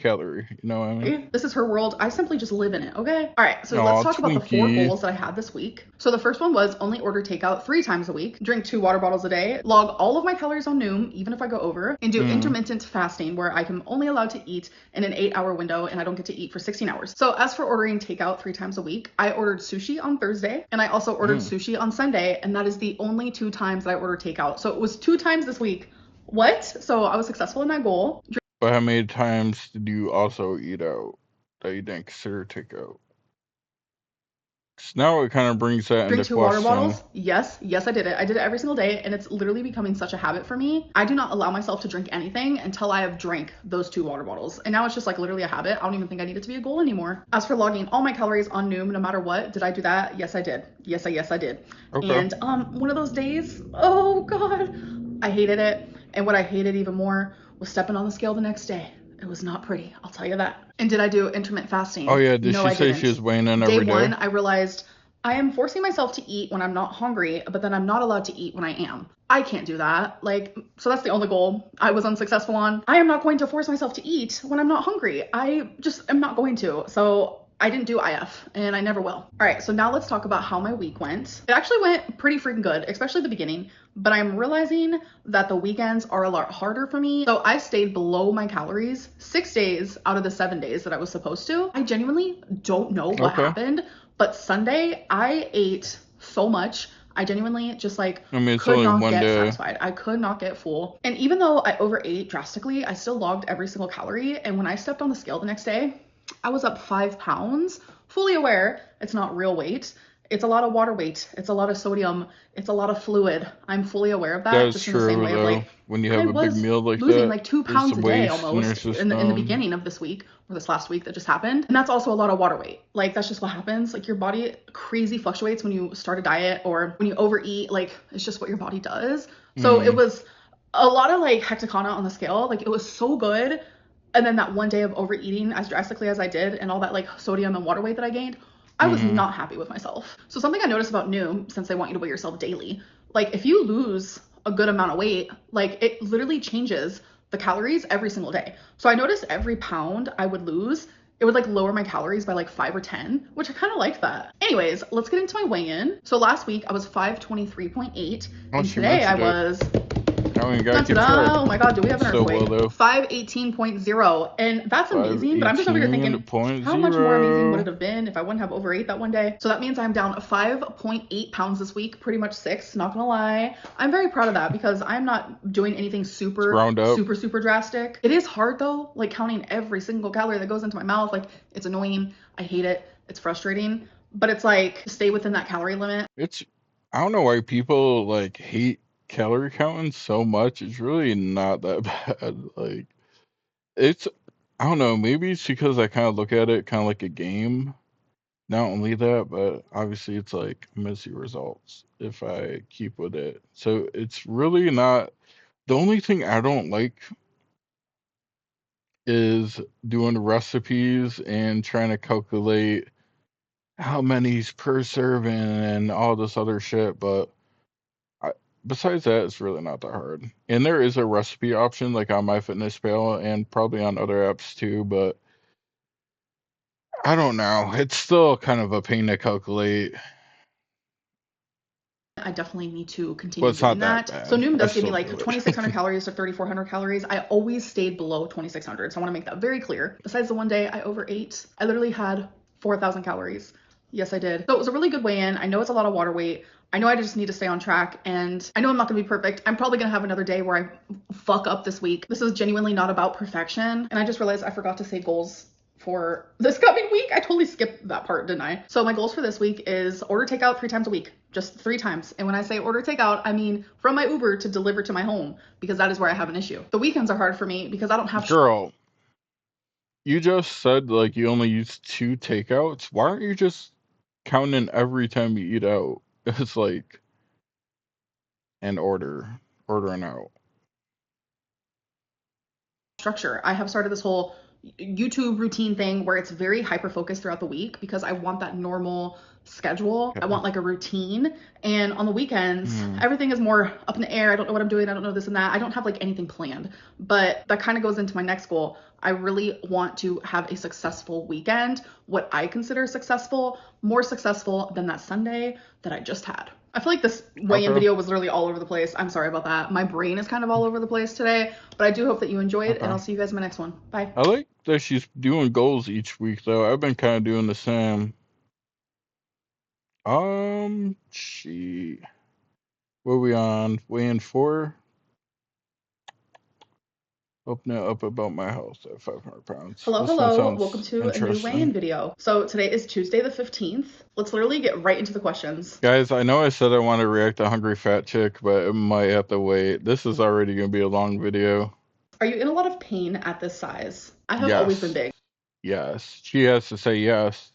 You know what I mean? This is her world. I simply just live in it, okay? All right, so Aw, let's talk about the 4 Twinkie. goals that I had this week. So the first one was only order takeout 3 times a week, drink 2 water bottles a day, log all of my calories on Noom, even if I go over, and do intermittent fasting where I can only allowed to eat in an 8-hour window and I don't get to eat for 16 hours. So as for ordering takeout 3 times a week, I ordered sushi on Thursday and I also ordered sushi on Sunday, and that is the only 2 times that I ordered takeout. So it was 2 times this week. What? So I was successful in that goal. But how many times did you also eat out that you didn't consider takeout? So now it kind of brings that Drink into 2 question. water bottles? Yes, I did it. I did it every single day, and it's literally becoming such a habit for me. I do not allow myself to drink anything until I have drank those 2 water bottles. And now it's just like literally a habit. I don't even think I need it to be a goal anymore. As for logging all my calories on Noom, no matter what, did I do that? Yes, I did. Yes, I did. Okay. And one of those days, oh God, I hated it. And what I hated even more was stepping on the scale the next day. It was not pretty, I'll tell you that. And did I do intermittent fasting? Oh yeah, did no, she I say didn't. she was weighing in every day? Day 1, I realized I am forcing myself to eat when I'm not hungry, but then I'm not allowed to eat when I am. I can't do that. So that's the only goal I was unsuccessful on. I am not going to force myself to eat when I'm not hungry. I just am not going to. So I didn't do IF, and I never will. All right, so now let's talk about how my week went. It actually went pretty freaking good, especially the beginning, but I'm realizing that the weekends are a lot harder for me. So I stayed below my calories 6 days out of the 7 days that I was supposed to. I genuinely don't know what happened, but Sunday I ate so much. I genuinely just could not get satisfied. I could not get full. And even though I overate drastically, I still logged every single calorie. And when I stepped on the scale the next day, I was up 5 pounds, fully aware it's not real weight. It's a lot of water weight. It's a lot of sodium. It's a lot of fluid. I'm fully aware of that. That's just true, in the same way though. of when you have a big meal like losing that, 2 pounds a day almost in the system. beginning of this week or this last week that just happened. And that's also a lot of water weight. That's just what happens. Your body crazy fluctuates when you start a diet or when you overeat. It's just what your body does. So it was a lot of hecticana on the scale. It was so good. And then that one day of overeating as drastically as I did and all that sodium and water weight that I gained, I was not happy with myself. So something I noticed about Noom, since they want you to weigh yourself daily, if you lose a good amount of weight, it literally changes the calories every single day. So I noticed every pound I would lose, it would lower my calories by 5 or 10, which I kind of liked that. Anyways, let's get into my weigh-in. So last week I was 523.8, and today I was... Oh my God, do we have an earthquake? 518.0, and that's amazing, but I'm just over here thinking, how much more amazing would it have been if I wouldn't have overate that one day? So that means I'm down 5.8 pounds this week, pretty much 6, not gonna lie. I'm very proud of that because I'm not doing anything super drastic. It is hard though, counting every single calorie that goes into my mouth. It's annoying, I hate it, it's frustrating, but it's stay within that calorie limit. I don't know why people hate calorie counting so much. It's really not that bad. I don't know, maybe it's because I kind of look at it kind of like a game. Not only that, but obviously it's messy results if I keep with it. So it's really not, the only thing I don't like is doing recipes and trying to calculate how many's per serving and all this other shit, but besides that, it's really not that hard. And there is a recipe option on MyFitnessPal and probably on other apps too, but I don't know. It's still kind of a pain to calculate. I definitely need to continue doing that. So Noom does give me 2,600 calories to 3,400 calories. I always stayed below 2,600, so I want to make that very clear. Besides the one day I overate, I literally had 4,000 calories. Yes, I did. So it was a really good weigh-in. I know it's a lot of water weight. I know I just need to stay on track, and I know I'm not gonna be perfect. I'm probably gonna have another day where I fuck up this week. This is genuinely not about perfection. And I just realized I forgot to say goals for this coming week. I totally skipped that part, didn't I? So my goals for this week is order takeout 3 times a week, just 3 times. And when I say order takeout, I mean from my Uber to deliver to my home, because that is where I have an issue. The weekends are hard for me because I don't have... Girl, you just said you only use 2 takeouts. Why aren't you just counting every time you eat out? It's an ordering out. Structure. I have started this whole YouTube routine thing where it's very hyper focused throughout the week because I want that normal schedule. I want like a routine. And on the weekends, everything is more up in the air. I don't know what I'm doing. I don't know this and that. I don't have like anything planned. But that kind of goes into my next goal. I really want to have a successful weekend, what I consider successful, more successful than that Sunday that I just had. I feel like this weigh-in video was literally all over the place. I'm sorry about that. My brain is kind of all over the place today, but I do hope that you enjoyed, and I'll see you guys in my next one. Bye. I like that she's doing goals each week, though. I've been kind of doing the same. What are we on? Weigh-in 4? Open it up about my health at 500 pounds. Hello. Welcome to a new weigh-in video. So today is Tuesday the 15th. Let's literally get right into the questions. Guys, I know I said I want to react to Hungry Fat Chick, but it might have to wait. This is already going to be a long video. Are you in a lot of pain at this size? I have always been big. Yes. She has to say yes.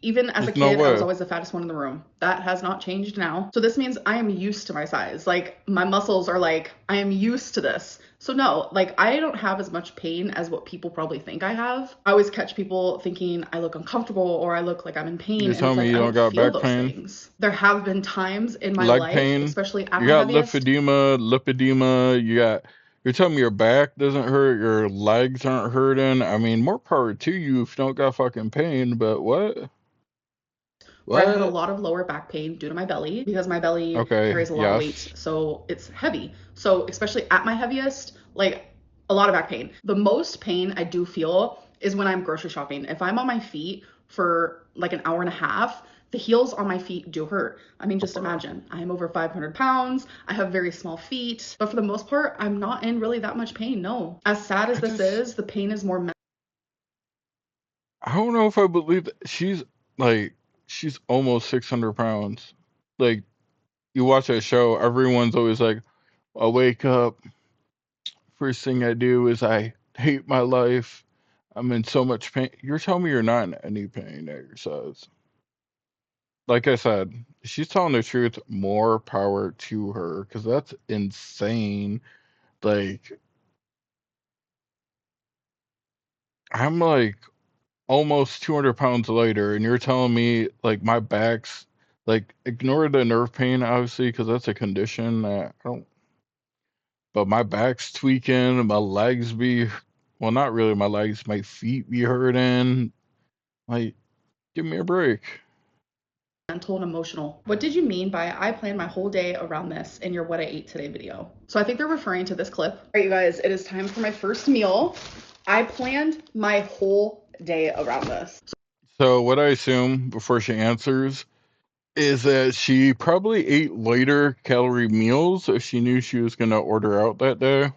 Even as a kid, I was always the fattest one in the room. That has not changed now. So this means I am used to my size. Like, my muscles are like, I am used to this. So no, like, I don't have as much pain as what people probably think I have. I always catch people thinking I look uncomfortable or I look like I'm in pain. You tell me you don't got back pain? Things. There have been times in my life, especially after you got lipedema, you got... You're telling me your back doesn't hurt, your legs aren't hurting. I mean, more power to you if you don't got fucking pain, but what? Where I have a lot of lower back pain due to my belly because my belly carries a lot of weight, so it's heavy. So especially at my heaviest, like a lot of back pain. The most pain I do feel is when I'm grocery shopping. If I'm on my feet for like an hour and a half, the heels on my feet do hurt. I mean, just imagine, I am over 500 pounds. I have very small feet, but for the most part, I'm not in really that much pain. No. As sad as this is, the pain is more. I don't know if I believe that she's almost 600 pounds. Like, you watch that show, everyone's always like, I wake up, first thing I do is I hate my life. I'm in so much pain. You're telling me you're not in any pain at your size. Like I said, she's telling the truth. More power to her, because that's insane. Like, I'm like almost 200 pounds lighter, and you're telling me like my back's like, ignore the nerve pain obviously because that's a condition that I don't. But my back's tweaking, my legs be, well, not really my legs, my feet be hurting. Like, give me a break. Mental and emotional. What did you mean by I planned my whole day around this in your what I ate today video? So I think they're referring to this clip. All right, you guys, it is time for my first meal. I planned my whole day around this. So what I assume before she answers is that she probably ate lighter calorie meals if she knew she was going to order out that day,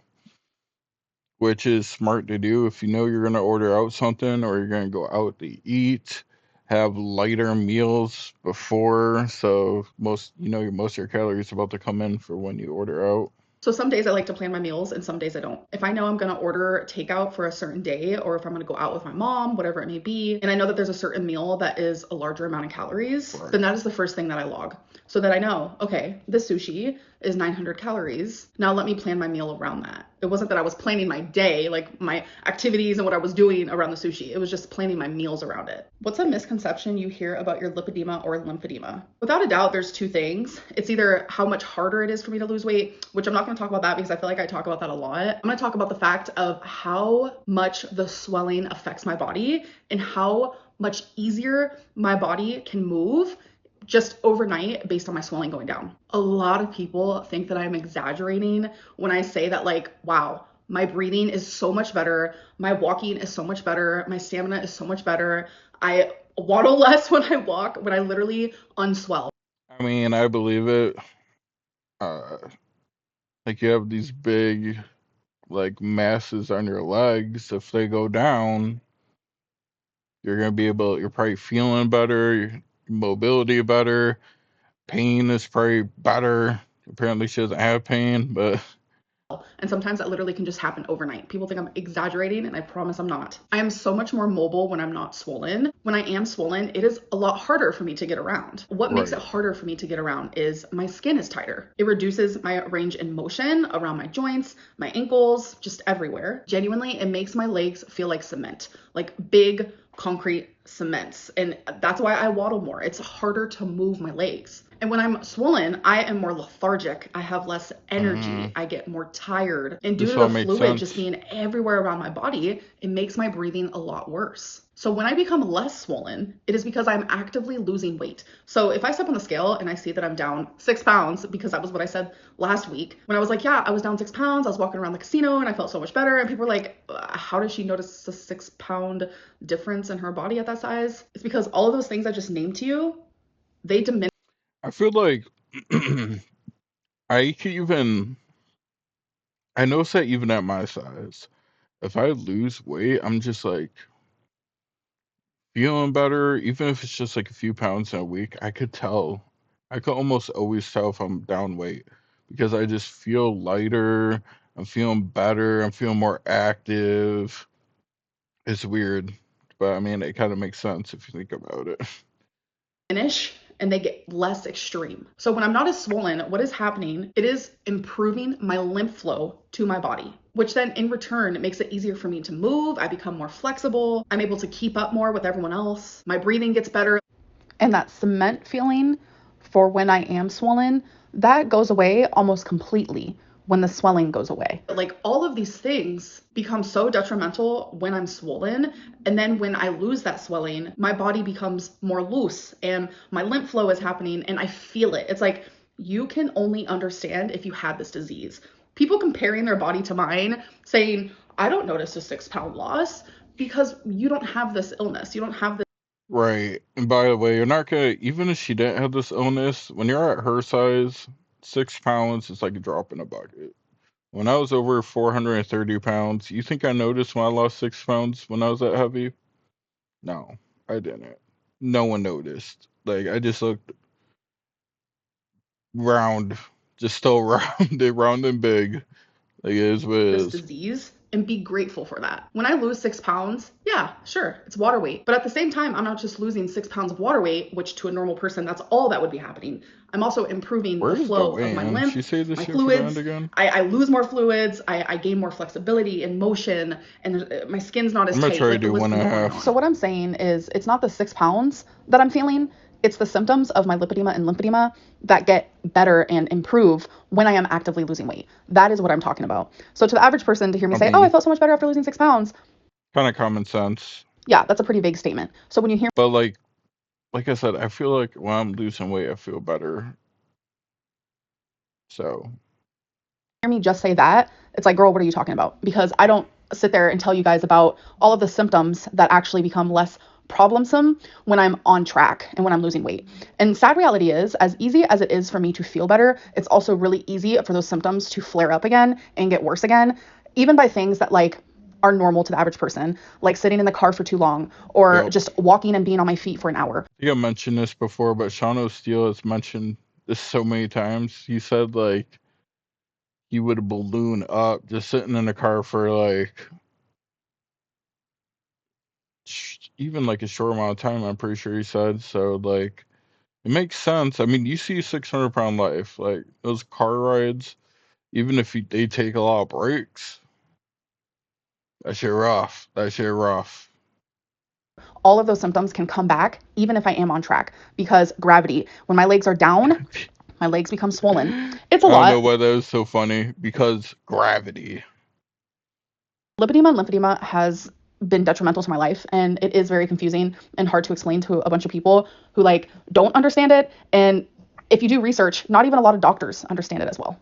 which is smart to do. If you know you're going to order out something or you're going to go out to eat, have lighter meals before, so most of your calories about to come in for when you order out. So some days I like to plan my meals and some days I don't. If I know I'm going to order takeout for a certain day, or if I'm going to go out with my mom, whatever it may be, and I know that there's a certain meal that is a larger amount of calories, then that is the first thing that I log. So that I know, okay, this sushi is 900 calories. Now let me plan my meal around that. It wasn't that I was planning my day, like my activities and what I was doing around the sushi. It was just planning my meals around it. What's a misconception you hear about your lipedema or lymphedema? Without a doubt, there's two things. It's either how much harder it is for me to lose weight, which I'm not going to talk about that because I feel like I talk about that a lot. I'm going to talk about the fact of how much the swelling affects my body and how much easier my body can move just overnight based on my swelling going down. A lot of people think that I'm exaggerating when I say that, like, wow, my breathing is so much better, my walking is so much better, my stamina is so much better, I waddle less when I walk, when I literally unswell. I mean, I believe it. Like, you have these big, like, masses on your legs. If they go down, you're probably feeling better, your mobility better, pain is probably better. Apparently she doesn't have pain, but And sometimes that literally can just happen overnight. People think I'm exaggerating, and I promise I'm not. I am so much more mobile when I'm not swollen. When I am swollen, it is a lot harder for me to get around. What makes it harder for me to get around is my skin is tighter. It reduces my range in motion around my joints, my ankles, just everywhere. Genuinely, it makes my legs feel like cement, like big concrete cements. And that's why I waddle more. It's harder to move my legs. And when I'm swollen, I am more lethargic. I have less energy. I get more tired. And due to the fluid just being everywhere around my body, it makes my breathing a lot worse. So when I become less swollen, it is because I'm actively losing weight. So if I step on the scale and I see that I'm down 6 pounds, because that was what I said last week, when I was like, yeah, I was down 6 pounds, I was walking around the casino and I felt so much better. And people were like, how did she notice a 6 pound difference in her body at that size? It's because all of those things I just named to you, they diminish. I feel like I notice that even at my size, if I lose weight, I'm just like feeling better, even if it's just like a few pounds in a week. I could tell. I could almost always tell if I'm down weight because I just feel lighter. I'm feeling better. I'm feeling more active. It's weird, but I mean, it kind of makes sense if you think about it. Finish and they get less extreme. So when I'm not as swollen, what is happening? It is improving my lymph flow to my body, which then in return makes it easier for me to move. I become more flexible. I'm able to keep up more with everyone else. My breathing gets better. And that cement feeling for when I am swollen, that goes away almost completely when the swelling goes away. Like all of these things become so detrimental when I'm swollen. And then when I lose that swelling, my body becomes more loose and my lymph flow is happening and I feel it. It's like you can only understand if you had this disease. People comparing their body to mine saying, I don't notice a 6 pound loss because you don't have this illness. You don't have this. Right. And by the way, you're not gonna, even if she didn't have this illness, when you're at her size, 6 pounds is like a drop in a bucket. When I was over 430 pounds, you think I noticed when I lost 6 pounds when I was that heavy? No, I didn't. No one noticed. Like, I just looked round, just still rounded, round and big. Like, it is what it this is. disease and be grateful for that. When I lose 6 pounds, yeah, sure, it's water weight. But at the same time, I'm not just losing 6 pounds of water weight, which to a normal person, that's all that would be happening. I'm also improving the flow of my lymph, my fluids. I lose more fluids. I gain more flexibility and motion, and my skin's not as tight. Like the list can go on. So what I'm saying is, it's not the 6 pounds that I'm feeling. It's the symptoms of my lipedema and lymphedema that get better and improve when I am actively losing weight. That is what I'm talking about. So to the average person, to hear me say, oh, I felt so much better after losing 6 pounds. Kind of common sense. Yeah, that's a pretty vague statement. So when you hear. But like I said, I feel like when I'm losing weight, I feel better. So. Hear me just say that, it's like, girl, what are you talking about? Because I don't sit there and tell you guys about all of the symptoms that actually become less problemsome when I'm on track and when I'm losing weight. And sad reality is, as easy as it is for me to feel better, it's also really easy for those symptoms to flare up again and get worse again, even by things that like are normal to the average person, like sitting in the car for too long or just walking and being on my feet for an hour. I think I mentioned this before, but Sean O'Steele has mentioned this so many times. He said like he would balloon up just sitting in the car for like even like a short amount of time, I'm pretty sure he said. So like it makes sense. I mean, you see 600-pound life, like those car rides, even if they take a lot of breaks, that shit rough. That shit rough. All of those symptoms can come back even if I am on track because gravity, when my legs are down, my legs become swollen. It's a lot. I don't know why that was so funny, because gravity. Lipedema and lymphedema has been detrimental to my life, and it is very confusing and hard to explain to a bunch of people who like don't understand it. And if you do research, not even a lot of doctors understand it as well.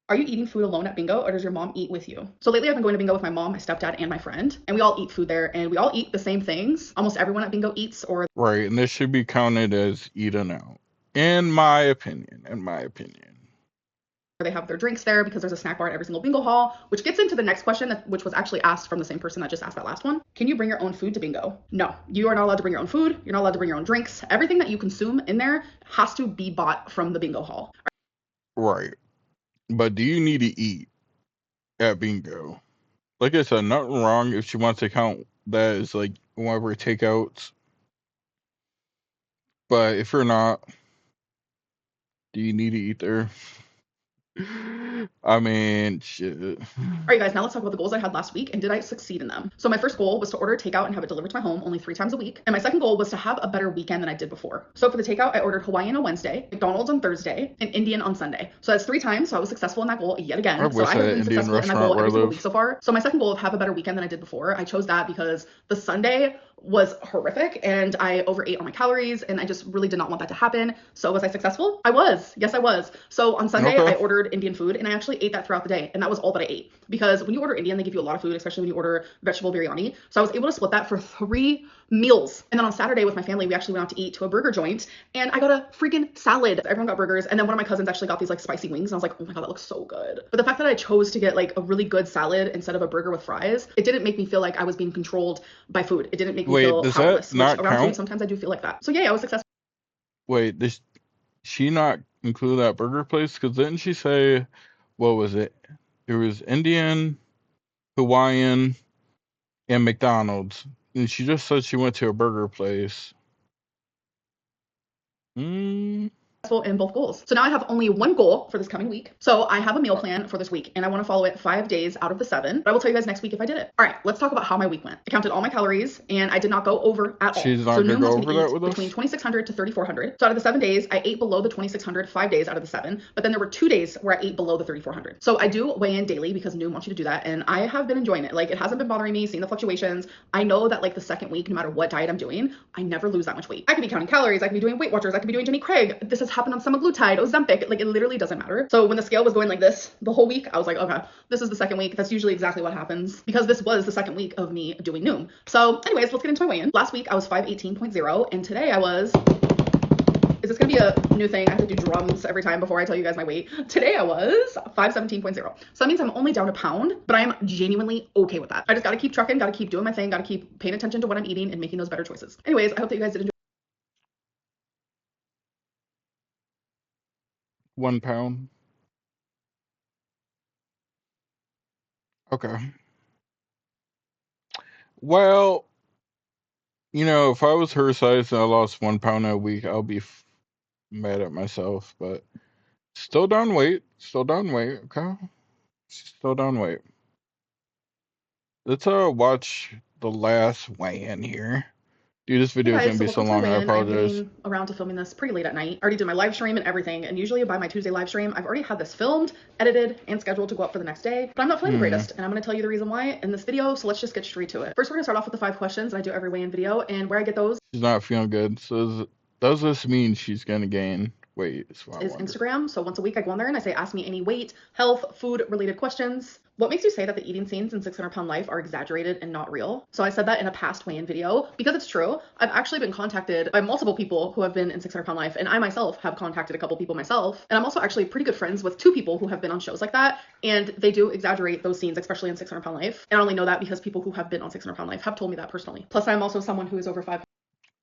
Are you eating food alone at bingo, or does your mom eat with you? So lately I've been going to bingo with my mom, my stepdad, and my friend, and we all eat food there, and we all eat the same things. Almost everyone at bingo eats or. Right, and this should be counted as eating out, in my opinion. They have their drinks there because there's a snack bar at every single bingo hall, which gets into the next question, which was actually asked from the same person that just asked that last one. Can you bring your own food to bingo? No, you are not allowed to bring your own food. You're not allowed to bring your own drinks. Everything that you consume in there has to be bought from the bingo hall. Right. But do you need to eat? Yeah, bingo. Like I said, nothing wrong if she wants to count that as like one of her takeouts. But if you're not, do you need to eat there? I mean, shit. All right, guys, now let's talk about the goals I had last week and did I succeed in them? So my first goal was to order takeout and have it delivered to my home only 3 times a week. And my second goal was to have a better weekend than I did before. So for the takeout, I ordered Hawaiian on Wednesday, McDonald's on Thursday, and Indian on Sunday. So that's 3 times. So I was successful in that goal yet again. So I have been successful in that goal every single week so far. So my second goal of have a better weekend than I did before, I chose that because the Sunday was horrific and I overate all my calories and I just really did not want that to happen. So was I successful? I was. Yes, I was. So on Sunday, I ordered Indian food and I actually ate that throughout the day. And that was all that I ate. Because when you order Indian, they give you a lot of food, especially when you order vegetable biryani. So I was able to split that for 3 meals. And then on Saturday with my family, we actually went out to eat to a burger joint and I got a freaking salad. Everyone got burgers. And then one of my cousins actually got these like spicy wings. And I was like, oh my God, that looks so good. But the fact that I chose to get like a really good salad instead of a burger with fries, it didn't make me feel like I was being controlled by food. It didn't make me feel powerless. Not around count? Food, sometimes I do feel like that. So yeah, I was successful. Wait, did she not include that burger place? Because didn't she say, what was it? It was Indian, Hawaiian, and McDonald's. And she just said she went to a burger place. In both goals. So now I have only one goal for this coming week. So I have a meal plan for this week and I want to follow it 5 days out of the 7. But I will tell you guys next week if I did it. All right, let's talk about how my week went. I counted all my calories and I did not go over at all. She's not going to go over that with us? Between 2,600 to 3,400. So out of the 7 days, I ate below the 2,600 5 days out of the 7. But then there were 2 days where I ate below the 3,400. So I do weigh in daily because Noom wants you to do that. And I have been enjoying it. Like it hasn't been bothering me seeing the fluctuations. I know that like the second week, no matter what diet I'm doing, I never lose that much weight. I could be counting calories. I could be doing Weight Watchers. I could be doing Jenny Craig. This has happened on semaglutide, Ozempic, like it literally doesn't matter. So when the scale was going like this the whole week, I was like, okay, this is the second week. That's usually exactly what happens because this was the second week of me doing Noom. So anyways, let's get into my weigh-in. Last week I was 518.0 and today I was, is this gonna be a new thing? I have to do drums every time before I tell you guys my weight. Today I was 517.0. So that means I'm only down a pound, but I am genuinely okay with that. I just gotta keep trucking, gotta keep doing my thing, gotta keep paying attention to what I'm eating and making those better choices. Anyways, I hope that you guys did enjoy. 1 pound. Okay. Well, you know, if I was her size and I lost 1 pound a week, I'll be mad at myself. But still down weight. Still down weight. Okay. Still down weight. Let's watch the last weigh-in here. Dude, this video is going to be so long, I apologize. I'm around to filming this pretty late at night. I already did my live stream and everything, and usually by my Tuesday live stream, I've already had this filmed, edited, and scheduled to go up for the next day, but I'm not feeling the greatest, and I'm going to tell you the reason why in this video, so let's just get straight to it. First, we're going to start off with the 5 questions that I do every weigh-in video, and where I get those. She's not feeling good, so does this mean she's going to gain weight? Is Instagram. So once a week I go on there and I say, ask me any weight, health, food related questions. What makes you say that the eating scenes in 600 Pound Life are exaggerated and not real? So I said that in a past weigh-in video because it's true. I've actually been contacted by multiple people who have been in 600 Pound Life, and I myself have contacted a couple people myself. And I'm also actually pretty good friends with 2 people who have been on shows like that, and they do exaggerate those scenes, especially in 600 Pound Life. And I only know that because people who have been on 600 Pound Life have told me that personally. Plus, I'm also someone who is over 5.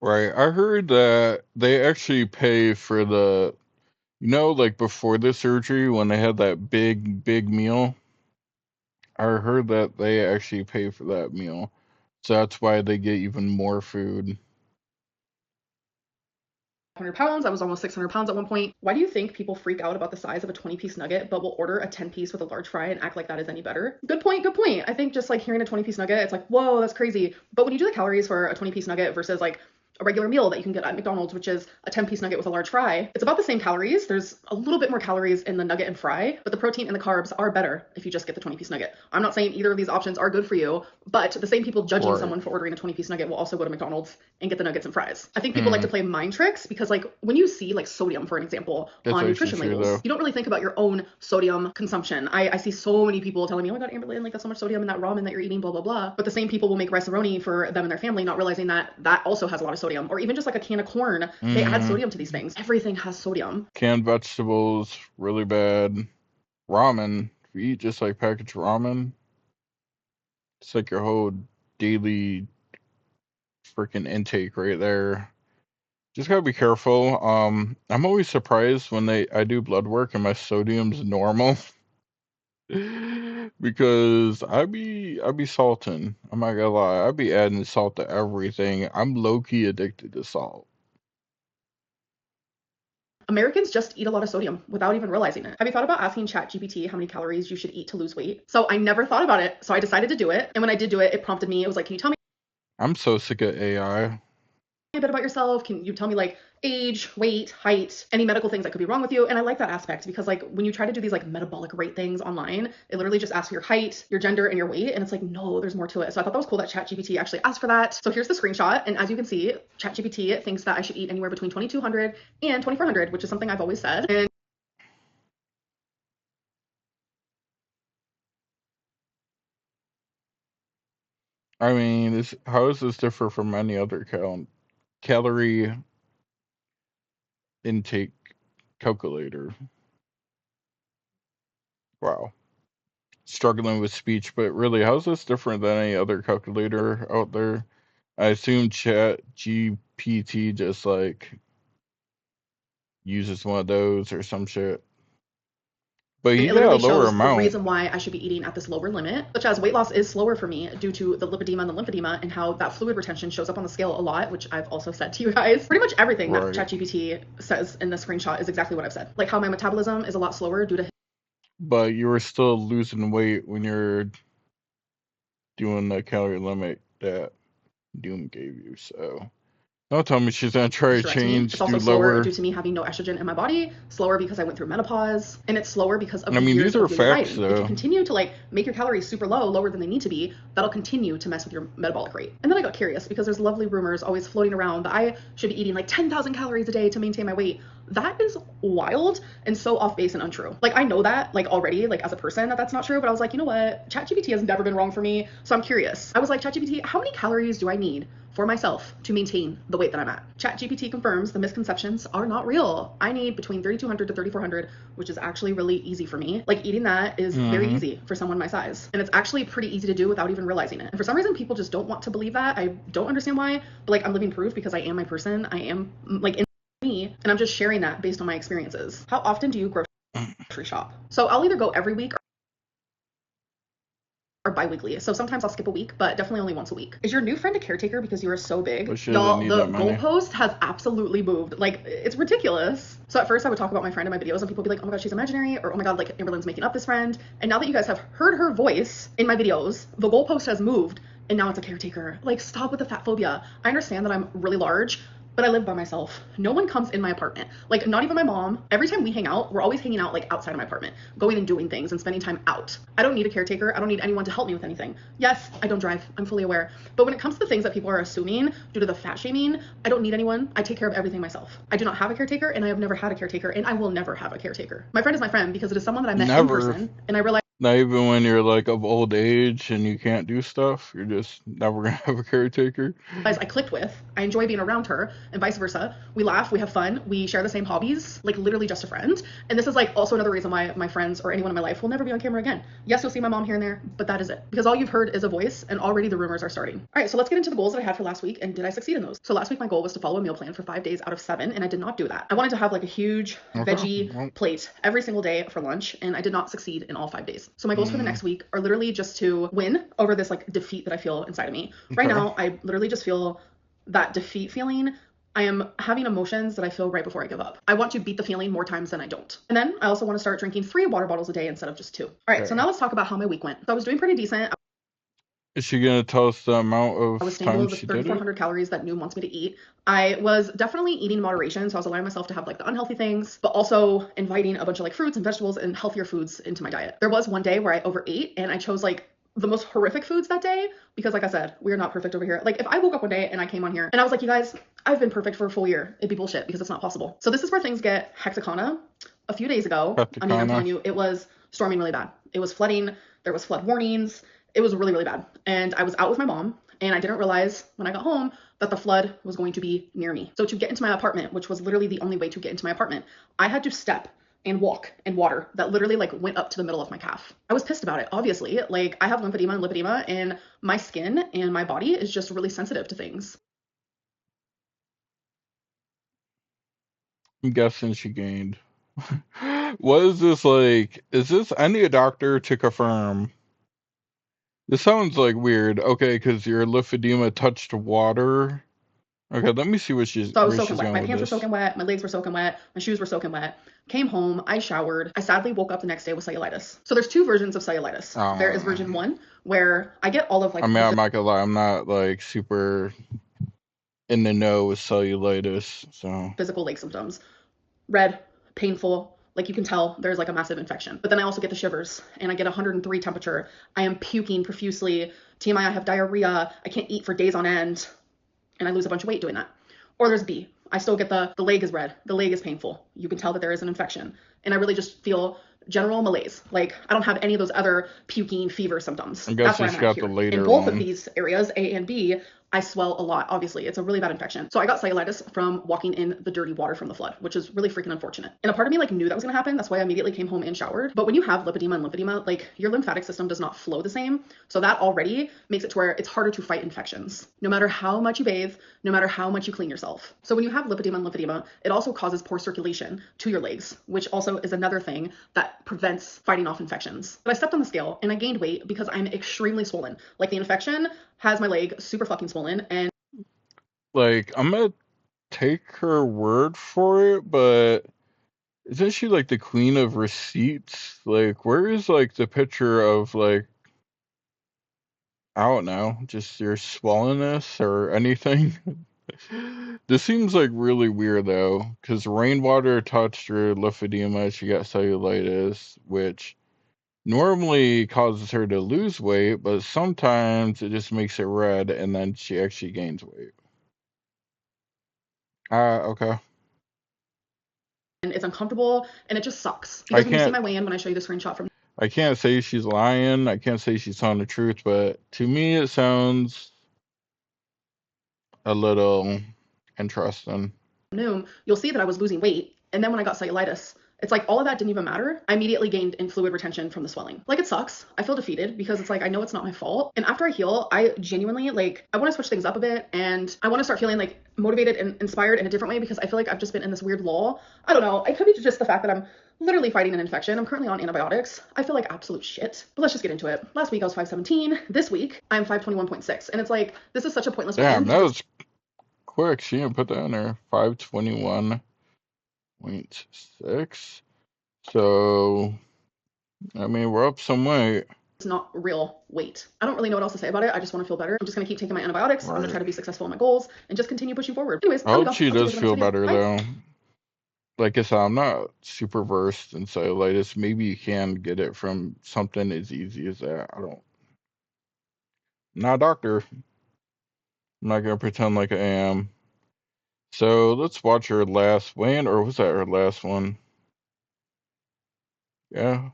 Right. I heard that they actually pay for the, you know, like before the surgery when they had that big meal. I heard that they actually pay for that meal. So that's why they get even more food. 100 pounds. I was almost 600 pounds at one point. Why do you think people freak out about the size of a 20-piece nugget, but will order a 10-piece with a large fry and act like that is any better? Good point, good point. I think just like hearing a 20-piece nugget, it's like, whoa, that's crazy. But when you do the calories for a 20-piece nugget versus like a regular meal that you can get at McDonald's, which is a 10-piece nugget with a large fry, it's about the same calories. There's a little bit more calories in the nugget and fry, but the protein and the carbs are better if you just get the 20-piece nugget. I'm not saying either of these options are good for you, but the same people judging someone for ordering a 20-piece nugget will also go to McDonald's and get the nuggets and fries. I think people like to play mind tricks because like when you see like sodium, for an example, on nutrition labels, you don't really think about your own sodium consumption. I see so many people telling me, oh my God, Amberlynn, like that's so much sodium in that ramen that you're eating, blah, blah, blah. But the same people will make rice-a-roni for them and their family, not realizing that that also has a lot of sodium. Or even just like a can of corn, they add sodium to these things. Everything has sodium. Canned vegetables, really bad. Ramen, if you eat just like packaged ramen, it's like your whole daily freaking intake right there. Just gotta be careful. I'm always surprised when I do blood work and my sodium's normal. Because I be salting. I'm not gonna lie. I be adding salt to everything. I'm low key addicted to salt. Americans just eat a lot of sodium without even realizing it. Have you thought about asking ChatGPT how many calories you should eat to lose weight? So I never thought about it, so I decided to do it. And when I did do it, it prompted me. It was like, can you tell me I'm so sick of AI. a bit about yourself? Can you tell me like age, weight, height, any medical things that could be wrong with you? And I like that aspect because like when you try to do these like metabolic rate things online, it literally just asks for your height, your gender, and your weight. And it's like, no, there's more to it. So I thought that was cool that ChatGPT actually asked for that. So here's the screenshot. And as you can see, ChatGPT thinks that I should eat anywhere between 2,200 and 2,400, which is something I've always said. And I mean, how is this different from any other calorie intake calculator? Wow. Struggling with speech, but really, how's this different than any other calculator out there? I assume Chat GPT just like uses one of those or some shit. But you it got a literally lower shows the amount. reason why I should be eating at this lower limit, such as weight loss is slower for me due to the lipedema and the lymphedema and how that fluid retention shows up on the scale a lot, which I've also said to you guys. Pretty much everything that ChatGPT says in the screenshot is exactly what I've said. Like how my metabolism is a lot slower due to. But you were still losing weight when you're doing the calorie limit that Doom gave you, so don't tell me she's gonna try to change. It's also slower due to me having no estrogen in my body, slower because I went through menopause, and it's slower because of the years of your dieting. If you continue to like make your calories super low, lower than they need to be, that'll continue to mess with your metabolic rate. And then I got curious because there's lovely rumors always floating around that I should be eating like 10,000 calories a day to maintain my weight. That is wild and so off base and untrue. Like I know that like already, like as a person that's not true, but I was like, you know what? ChatGPT has never been wrong for me, so I'm curious. I was like, ChatGPT, how many calories do I need for myself to maintain the weight that I'm at? ChatGPT confirms the misconceptions are not real. I need between 3,200 to 3,400, which is actually really easy for me. Like eating that is very easy for someone my size. And it's actually pretty easy to do without even realizing it. And for some reason, people just don't want to believe that. I don't understand why, but like I'm living proof because I am my person. I am like in me, and I'm just sharing that based on my experiences. How often do you grocery shop? So I'll either go every week or bi-weekly. So sometimes I'll skip a week, but definitely only once a week. Is your new friend a caretaker because you are so big? Y'all, the goalpost has absolutely moved. Like, it's ridiculous. So at first I would talk about my friend in my videos and people would be like, oh my god, she's imaginary, or oh my god, like Amberlynn's making up this friend. And now that you guys have heard her voice in my videos, the goalpost has moved and now it's a caretaker. Like, stop with the fat phobia. I understand that I'm really large, but I live by myself. No one comes in my apartment. Like, not even my mom. Every time we hang out, we're always hanging out like outside of my apartment, going and doing things and spending time out. I don't need a caretaker. I don't need anyone to help me with anything. Yes, I don't drive. I'm fully aware. But when it comes to the things that people are assuming due to the fat shaming, I don't need anyone. I take care of everything myself. I do not have a caretaker, and I have never had a caretaker, and I will never have a caretaker. My friend is my friend because it is someone that I met in person, and I realized not even when you're like of old age and you can't do stuff, you're just never gonna have a caretaker. I clicked with, I enjoy being around her, and vice versa. We laugh, we have fun, we share the same hobbies, like literally just a friend. And this is like also another reason why my friends or anyone in my life will never be on camera again. Yes, you'll see my mom here and there, but that is it. Because all you've heard is a voice, and already the rumors are starting. All right, so let's get into the goals that I had for last week, and did I succeed in those? So last week my goal was to follow a meal plan for 5 days out of 7, and I did not do that. I wanted to have like a huge veggie plate every single day for lunch, and I did not succeed in all 5 days. So my goals for the next week are literally just to win over this like defeat that I feel inside of me. Right now, I literally just feel that defeat feeling. I am having emotions that I feel right before I give up. I want to beat the feeling more times than I don't. And then I also want to start drinking 3 water bottles a day instead of just 2. All right, so now let's talk about how my week went. So I was doing pretty decent. Is she gonna tell us the amount of I was stable with 3,400 calories that Noom wants me to eat. I was definitely eating in moderation, so I was allowing myself to have like the unhealthy things, but also inviting a bunch of like fruits and vegetables and healthier foods into my diet. There was one day where I overate and I chose like the most horrific foods that day because like I said, we are not perfect over here. Like if I woke up one day and I came on here and I was like, you guys, I've been perfect for a full year, it'd be bullshit because it's not possible. So this is where things get hecticana. A few days ago, I mean, I'm telling you, it was storming really bad. It was flooding. There was flood warnings. It was really, really bad. And I was out with my mom and I didn't realize when I got home that the flood was going to be near me. So to get into my apartment, which was literally the only way to get into my apartment, I had to step and walk in water that literally like went up to the middle of my calf. I was pissed about it, obviously. Like I have lymphedema and lipedema and my skin and my body is just really sensitive to things. I'm guessing she gained What is this like? Is this? I need a doctor to confirm. This sounds like weird. Okay, because your lymphedema touched water. Okay, let me see what she's So I was where soaking she's wet. going My with pants were this. soaking wet. My legs were soaking wet. My shoes were soaking wet. Came home. I showered. I sadly woke up the next day with cellulitis. So there's two versions of cellulitis. There is version 1 where I get all of like I mean, I'm not gonna lie, I'm not like super in the know with cellulitis, so physical leg symptoms. Red, painful, like you can tell there's like a massive infection. But then I also get the shivers and I get 103 temperature. I am puking profusely. TMI, I have diarrhea. I can't eat for days on end. And I lose a bunch of weight doing that. Or there's B. I still get the leg is red. The leg is painful. You can tell that there is an infection. And I really just feel general malaise. Like I don't have any of those other puking fever symptoms. I guess she's got the later In both one. of these areas, A and B, I swell a lot, obviously. It's a really bad infection. So I got cellulitis from walking in the dirty water from the flood, which is really freaking unfortunate. And a part of me like knew that was gonna happen. That's why I immediately came home and showered. But when you have lipedema and lymphedema, like your lymphatic system does not flow the same. So that already makes it to where it's harder to fight infections, no matter how much you bathe, no matter how much you clean yourself. So when you have lipedema and lymphedema, it also causes poor circulation to your legs, which also is another thing that prevents fighting off infections. But I stepped on the scale and I gained weight because I'm extremely swollen. Like the infection has my leg super fucking swollen. And like I'm gonna take her word for it, but isn't she like the queen of receipts? Like where is like the picture of like I don't know, just your swollenness or anything? This seems like really weird though, because rainwater touched her lymphedema, she got cellulitis, which normally causes her to lose weight, but sometimes it just makes it red and then she actually gains weight. Okay. and it's uncomfortable and it just sucks. Because when you see my weigh-in, when I show you the screenshot from I can't say she's lying. I can't say she's telling the truth, but to me it sounds a little interesting. Noom, you'll see that I was losing weight. And then when I got cellulitis, it's like all of that didn't even matter. I immediately gained in fluid retention from the swelling. Like it sucks. I feel defeated because it's like I know it's not my fault. And after I heal, I genuinely like I want to switch things up a bit and I want to start feeling like motivated and inspired in a different way because I feel like I've just been in this weird lull. I don't know. It could be just the fact that I'm literally fighting an infection. I'm currently on antibiotics. I feel like absolute shit. But let's just get into it. Last week I was 517. This week I'm 521.6. And it's like this is such a pointless Damn, that was quick. She didn't put that in there. 521.6. So, I mean, we're up some weight. It's not real weight. I don't really know what else to say about it. I just want to feel better. I'm just going to keep taking my antibiotics. Right. I'm going to try to be successful in my goals and just continue pushing forward. Anyways, I hope she does feel better though. Like I said, I'm not super versed in cellulitis. Maybe you can get it from something as easy as that. I'm not a doctor. I'm not gonna pretend like I am. So let's watch her last weigh-in, or was that her last one? Yeah.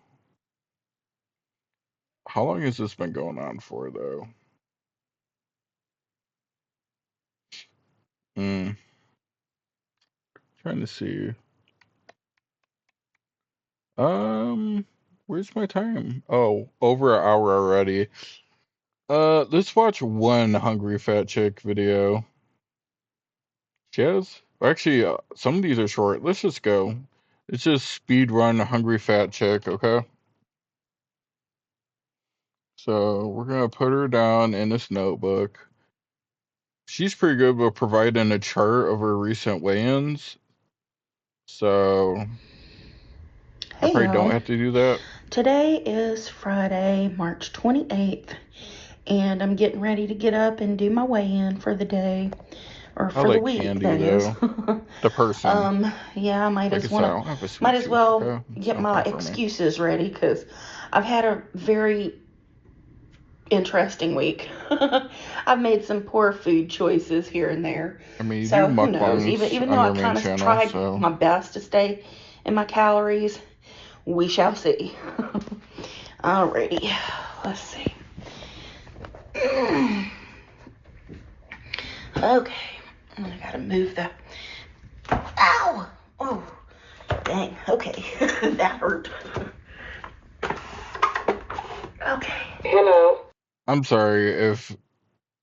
How long has this been going on for though? Trying to see. Where's my time? Oh, over an hour already. Let's watch one Hungry Fat Chick video. She has, actually, some of these are short. Let's just go. Let's just speed run Hungry Fat Chick, okay? So we're gonna put her down in this notebook. She's pretty good with providing a chart of her recent weigh-ins. So I probably don't have to do that. Today is Friday, March 28th, and I'm getting ready to get up and do my weigh-in for the day. Or for the week, candy, that is. The person. Yeah, I might as well get my excuses ready because I've had a very interesting week. I've made some poor food choices here and there. I mean, so who knows? Even though I kind of tried my best to stay in my calories, we shall see. Alrighty, let's see. Okay. I gotta move the. Ow! Oh, dang. Okay, that hurt. Okay. Hello. I'm sorry if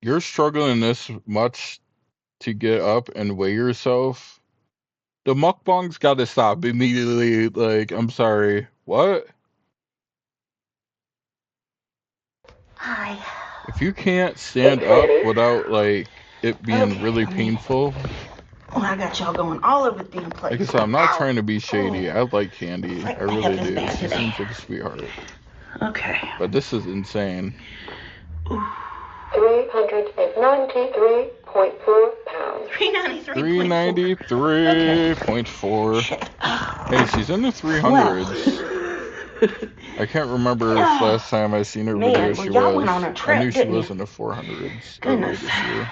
you're struggling this much to get up and weigh yourself. The mukbangs gotta stop immediately. Like, I'm sorry. What? Hi. If you can't stand up without, like, it being really painful. Well, I got y'all going all over the damn place. Like I said, I'm not trying to be shady. I like Candy. I really do. She seems like a sweetheart. Okay. But this is insane. 393.4 pounds. 393.4. Hey, she's in the 300s. I can't remember if last time I seen her video she was. I knew she was in the 400s earlier this year.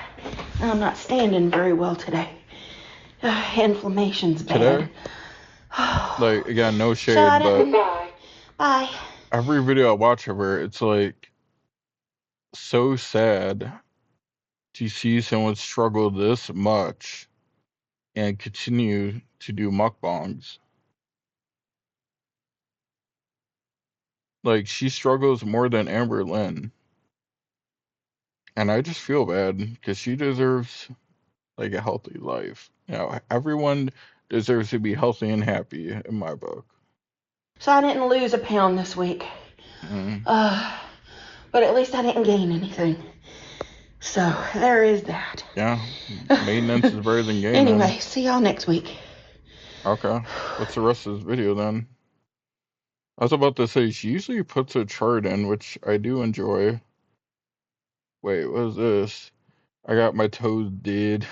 I'm not standing very well today. Inflammation's bad. Today? Like, again, no shade, but bye. Every video I watch of her, it's like so sad to see someone struggle this much and continue to do mukbangs. Like, she struggles more than Amber Lynn. And I just feel bad because she deserves, like, a healthy life. You know, everyone deserves to be healthy and happy in my book. So I didn't lose a pound this week. But at least I didn't gain anything. So there is that. Yeah, maintenance is better than gain. Anyway, see y'all next week. Okay. What's the rest of this video then? I was about to say, she usually puts a chart in, which I do enjoy. Wait, what is this? I got my toes did.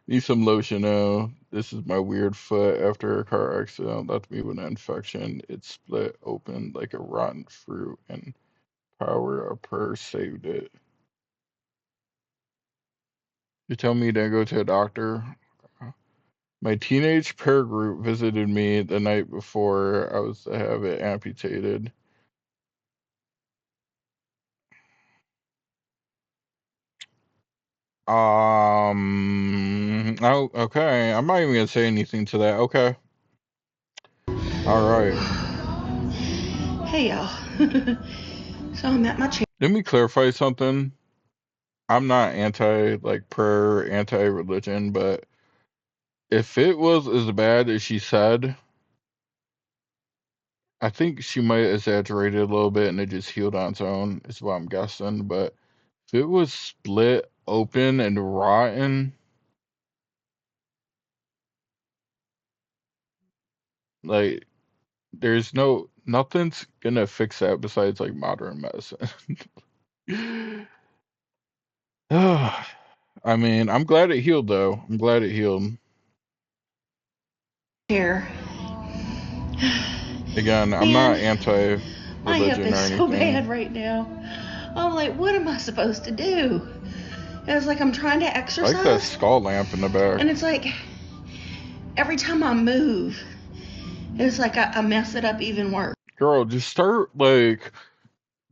Need some lotion now. This is my weird foot after a car accident left me with an infection. It split open like a rotten fruit, and power of prayer saved it. You tell me to go to a doctor? My teenage prayer group visited me the night before I was to have it amputated. Oh, okay. I'm not even gonna say anything to that. Okay. All right. Hey, y'all. So I'm at my chair. Let me clarify something. I'm not anti, like, prayer, anti-religion, but if it was as bad as she said, I think she might exaggerate it a little bit and it just healed on its own, is what I'm guessing. But if it was split open and rotten, like, there's nothing's gonna fix that besides, like, modern medicine. I mean, I'm glad it healed, though. I'm glad it healed. Here. Again, I'm not anti-religion or anything. My hip is so bad right now. I'm like, what am I supposed to do? And it's like I'm trying to exercise. I like that skull lamp in the back. And it's like, every time I move, it's like I mess it up even worse. Girl, just start, like,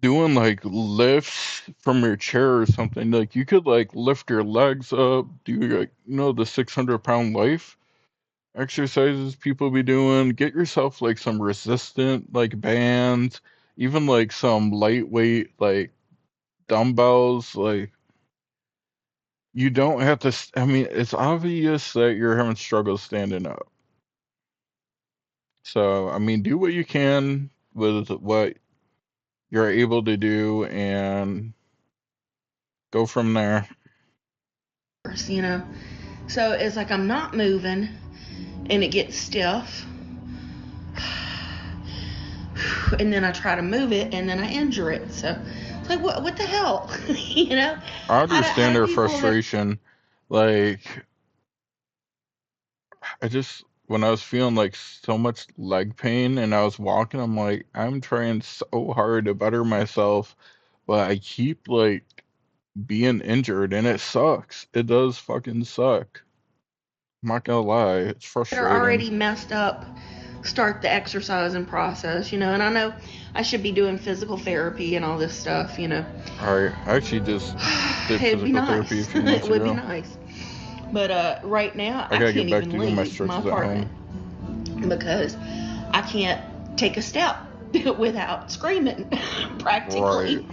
doing, like, lifts from your chair or something. Like, you could, like, lift your legs up, do, like, the 600-pound life exercises people be doing. Get yourself, like, some resistant, like, bands, even, like, some lightweight, like, dumbbells. Like, you don't have to, I mean, it's obvious that you're having struggles standing up. So, I mean, do what you can with what you're able to do and go from there. So it's like I'm not moving and it gets stiff. And then I try to move it and then I injure it. So it's like, what the hell? I understand their frustration. Like, when I was feeling like so much leg pain and I was walking, I'm like, I'm trying so hard to better myself, but I keep, like, being injured and it sucks. It does fucking suck. I'm not gonna lie, it's frustrating. They're already messed up. Start the exercising process, and I know I should be doing physical therapy and all this stuff, I actually just did physical therapy a few months ago. It would be nice. But right now, I can't even leave my apartment because I can't take a step without screaming, practically. Right.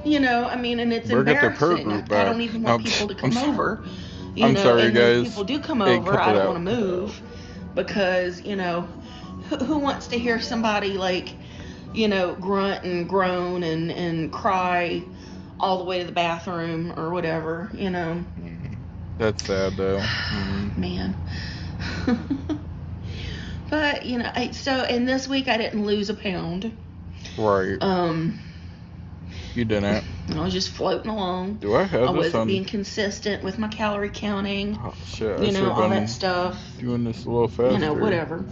And it's embarrassing. I don't even want people to come over You know, sorry, and guys. when people do come over, I don't want to move because, you know, who wants to hear somebody like, you know, grunt and groan and cry all the way to the bathroom or whatever, you know. That's sad though. Man. But, you know, and this week I didn't lose a pound. Right. You didn't. I was just floating along. Do I have I wasn't being consistent with my calorie counting. Oh, shit. You know, all that stuff. Doing this a little faster. You know, whatever.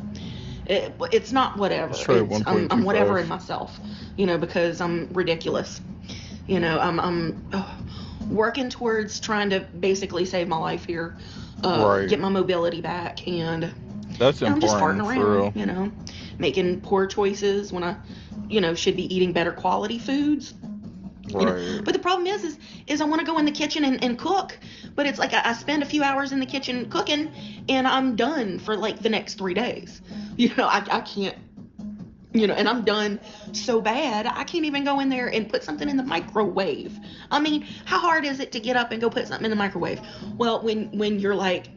It's not whatever. I'm whatever in myself. You know, because I'm ridiculous. You know, I'm working towards trying to basically save my life here. Get my mobility back, and that's important. I'm just farting around. You know, making poor choices when I, you know, should be eating better quality foods. Right. You know? But the problem is I want to go in the kitchen and cook, but it's like I spend a few hours in the kitchen cooking, and I'm done for like the next 3 days. You know, I can't, you know, and I'm done so bad, I can't even go in there and put something in the microwave. I mean, how hard is it to get up and go put something in the microwave? Well, when you're like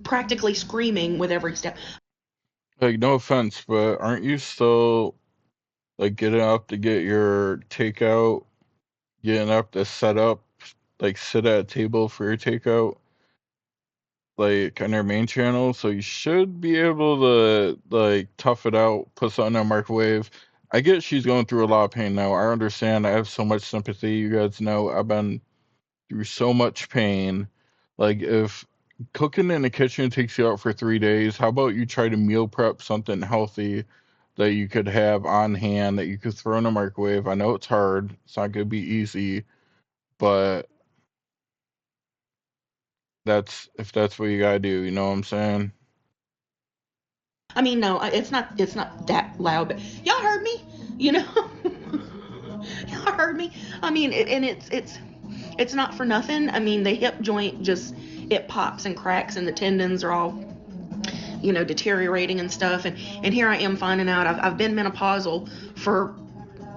practically screaming with every step. Like, no offense, but aren't you still like getting up to get your takeout? Getting up to set up, like sit at a table for your takeout, like on your main channel, so you should be able to like tough it out, put something in the microwave. I get she's going through a lot of pain now. I understand. I have so much sympathy. You guys know I've been through so much pain. Like, if cooking in the kitchen takes you out for 3 days, how about you try to meal prep something healthy that you could have on hand that you could throw in a microwave? I know it's hard. It's not going to be easy, but if that's what you got to do, you know what I'm saying? I mean, no, it's not that loud, but y'all heard me, you know? Y'all heard me. I mean, it's not for nothing. I mean, the hip joint it pops and cracks, and the tendons are all, you know, deteriorating and stuff. And here I am finding out I've been menopausal for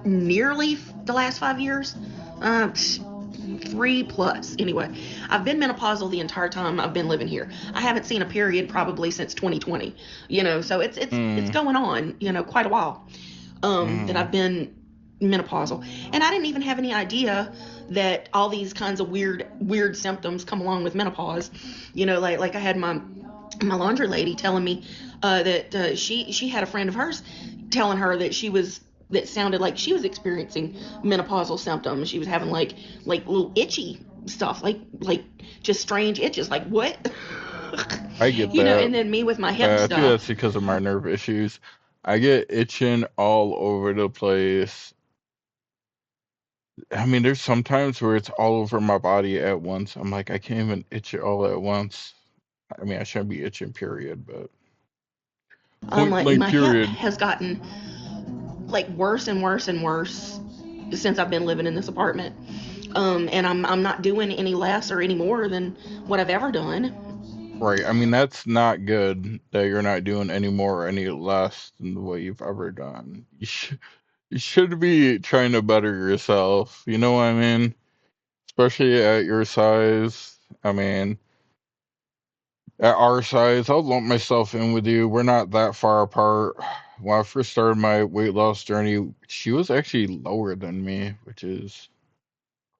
nearly the last 5 years, 3+ anyway. I've been menopausal the entire time I've been living here. I haven't seen a period probably since 2020, you know, so it's going on, you know, quite a while that I've been menopausal. And I didn't even have any idea that all these kinds of weird symptoms come along with menopause. You know, like I had my laundry lady telling me that she had a friend of hers telling her that sounded like she was experiencing menopausal symptoms. She was having like little itchy stuff, like just strange itches. Like, what? I get that. You know, and then me with my hip stuff. I think that's because of my nerve issues. I get itching all over the place. I mean, there's sometimes where it's all over my body at once. I'm like, I can't even itch it all at once. I mean, I shouldn't be itching, period, but my hip has gotten like worse and worse and worse since I've been living in this apartment. And I'm not doing any less or any more than what I've ever done. Right. I mean, that's not good that you're not doing any more or any less than what you've ever done. You should be trying to better yourself. You know what I mean? Especially at your size. I mean, at our size, I'll lump myself in with you. We're not that far apart. When I first started my weight loss journey, she was actually lower than me, which is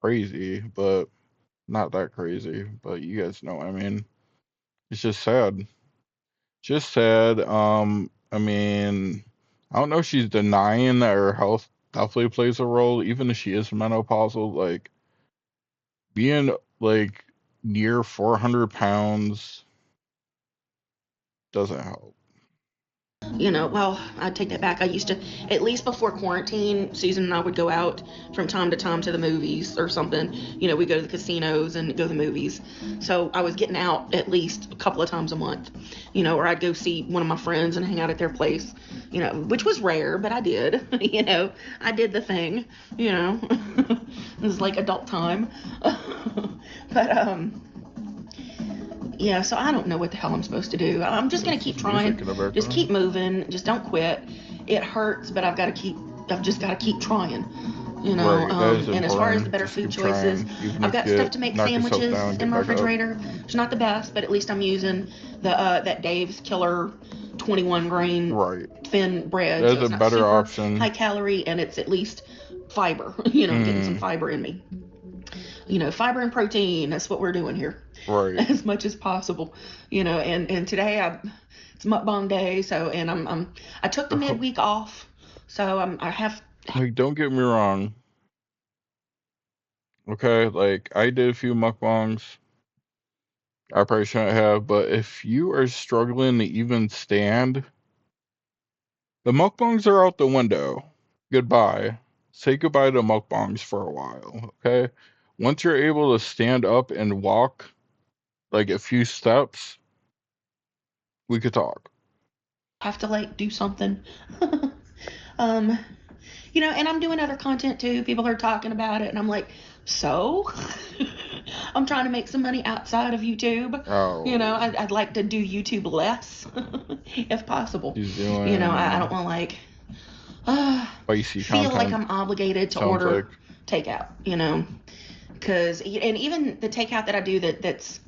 crazy, but not that crazy. But you guys know what I mean. It's just sad. Just sad. I mean, I don't know if she's denying that her health definitely plays a role, even if she is menopausal. Like, being like near 400 pounds doesn't help. You know, well, I take that back. I used to, at least before quarantine, Susan and I would go out from time to time to the movies or something. You know, we'd go to the casinos and go to the movies. So I was getting out at least a couple of times a month, you know, or I'd go see one of my friends and hang out at their place, you know, which was rare, but I did. You know, I did the thing, you know. It was like adult time. But, yeah, so I don't know what the hell I'm supposed to do. I'm just going to keep trying. Just keep moving. Just don't quit. It hurts, but I've just got to keep trying. You know, right. And as far as the better Just food choices, I've got stuff to make sandwiches in my refrigerator. It's not the best, but at least I'm using that Dave's Killer 21 grain thin bread. That's so it's a not better super option. high calorie, and it's at least fiber. You know, getting some fiber in me. You know, fiber and protein. That's what we're doing here. Right. As much as possible. You know, and today it's mukbang day, so and I took the midweek off, so I have. Like, don't get me wrong. Okay, like I did a few mukbangs. I probably shouldn't have, but if you are struggling to even stand, the mukbangs are out the window. Goodbye. Say goodbye to mukbangs for a while, okay? Once you're able to stand up and walk like a few steps, we could talk. Have to like do something. You know, and I'm doing other content too. People are talking about it, and I'm like, so? I'm trying to make some money outside of YouTube. Oh. You know, I'd like to do YouTube less, if possible. You know, I don't want to like spicy feel content. like I'm obligated to order takeout. You know, and even the takeout that I do that's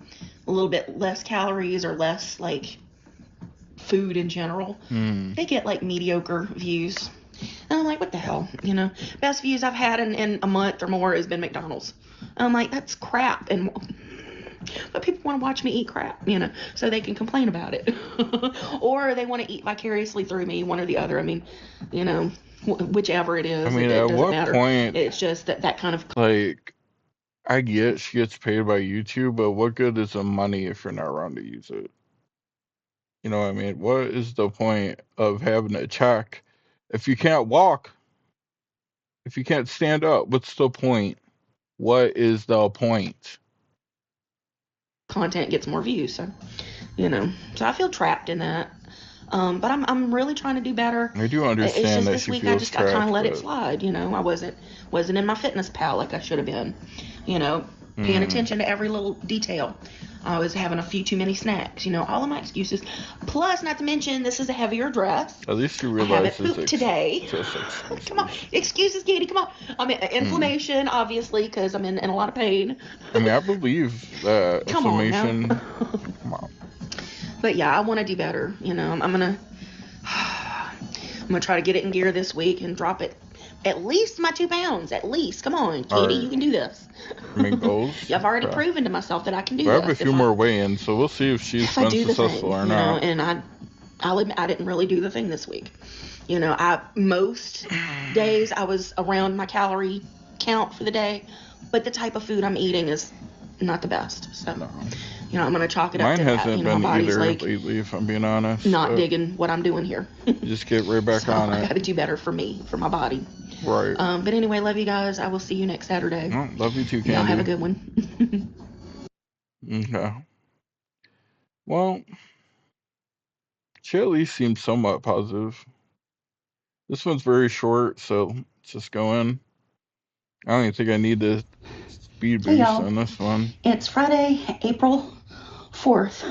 a little bit less calories or less like food in general, they get like mediocre views. And I'm like, what the hell? You know, best views I've had in a month or more has been McDonald's. And I'm like, that's crap. But people want to watch me eat crap, you know, so they can complain about it. Or they want to eat vicariously through me, one or the other. I mean, you know, whichever it is. I mean, it at doesn't what matter. point? It's just that kind of. Like, I get she gets paid by YouTube, but what good is the money if you're not around to use it? You know what I mean? What is the point of having a check if you can't walk? If you can't stand up, what's the point? What is the point? Content gets more views, so you know. So I feel trapped in that. But I'm really trying to do better. I do understand it's just that this she week feels I kind of let it slide. You know, I wasn't in my fitness pal like I should have been. You know, paying attention to every little detail. I was having a few too many snacks. You know, all of my excuses. Plus, not to mention, this is a heavier dress. At least you realize I haven't today. Come on, excuses, Katie. Come on. I mean, inflammation, obviously, because I'm in a lot of pain. I mean, I believe that inflammation. Come on. But yeah, I want to do better. You know, I'm gonna try to get it in gear this week and drop it at least my 2 pounds. At least, come on, Katie, you can do this. I mean, goals. I've already proven to myself that I can do this. I have a few more weigh-ins, so we'll see if she's been successful or not. You know, and I'll admit I didn't really do the thing this week. You know, most days I was around my calorie count for the day, but the type of food I'm eating is not the best. So. No. You know, I'm going to chalk it up to that. Mine hasn't been my body's either like, lately, if I'm being honest. Not digging what I'm doing here. Just get right back on it. I got to do better for me, for my body. Right. But anyway, love you guys. I will see you next Saturday. Oh, love you too, Candy. Y'all have a good one. Okay. Well, she at least seems somewhat positive. This one's very short, so let's just go in. I don't even think I need the speed boost on this one. It's Friday, April 4th,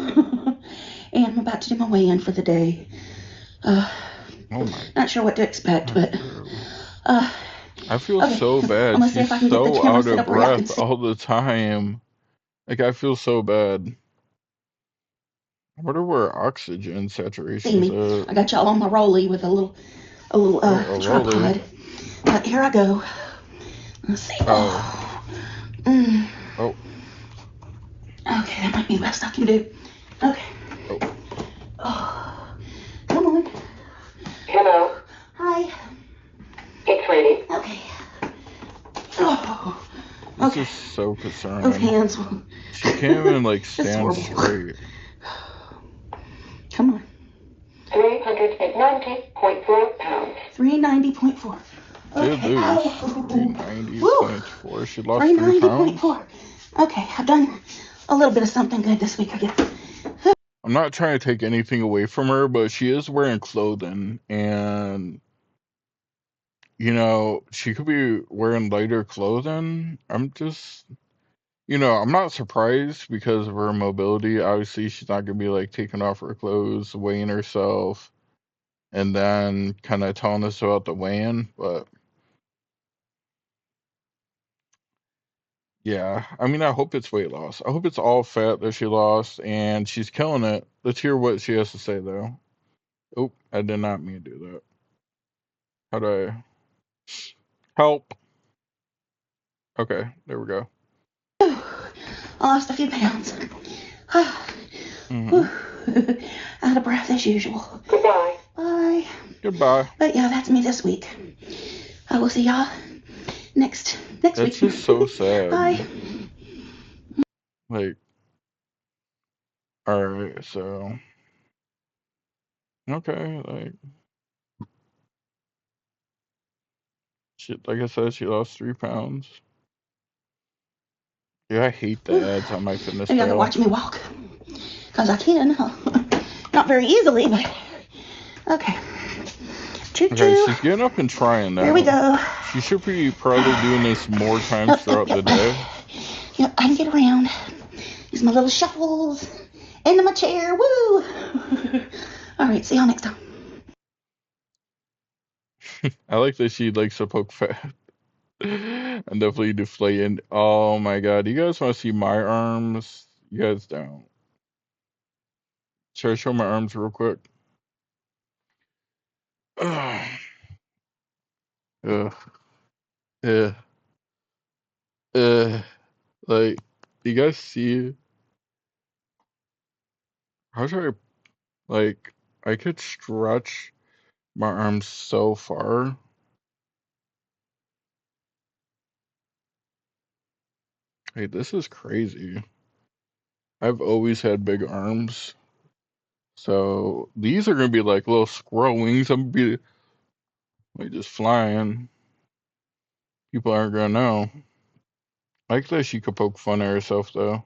and I'm about to do my weigh-in for the day. Not sure what to expect, but I feel so bad. She's so out of breath all the time. Like, I feel so bad. I wonder where oxygen saturation is. I got y'all on my rolly with a little tripod. Here I go. Let's see. Oh. Okay, that might be the best I can do. Okay. Oh. Come on. Hello. Hi. It's ready. Okay. This is so concerning. Those hands. She can't even like stand straight. Come on. 390.4 pounds. 390.4. Okay. Did lose 390.4. She lost 3 pounds. 390.4. Okay, I've done a little bit of something good this week, I guess. I'm not trying to take anything away from her, but she is wearing clothing, and you know, she could be wearing lighter clothing. I'm just, you know, I'm not surprised because of her mobility. Obviously, she's not gonna be like taking off her clothes, weighing herself, and then kind of telling us about the weigh-in, but Yeah, I mean, I hope it's weight loss. I hope it's all fat that she lost, and she's killing it. Let's hear what she has to say, though. Oh, I did not mean to do that. How do I help? Okay, there we go. I lost a few pounds. Out of breath as usual. Goodbye. Bye. Goodbye. But yeah, that's me this week. I will see y'all next week. That's just so sad. Bye. Like, alright, so. Okay, like. Like I said, she lost 3 pounds. Yeah, I hate the ads on my fitness. Maybe y'all can watch me walk. Because I can. Not very easily, but. Okay. Choo-choo. Okay, she's getting up and trying now. Here we go. She should be probably doing this more times throughout the day. Yep, I can get around. Use my little shuffles. Into my chair. Woo! Alright, see y'all next time. I like that she likes to poke fat. I'm definitely deflating. Oh my god. You guys want to see my arms? You guys don't. Should I show my arms real quick? Ugh. Like, you guys see? How should I, like, I could stretch my arms so far. Hey, this is crazy. I've always had big arms. So these are gonna be like little squirrel wings. I'm gonna be like just flying. People aren't gonna know. I like that she could poke fun at herself though.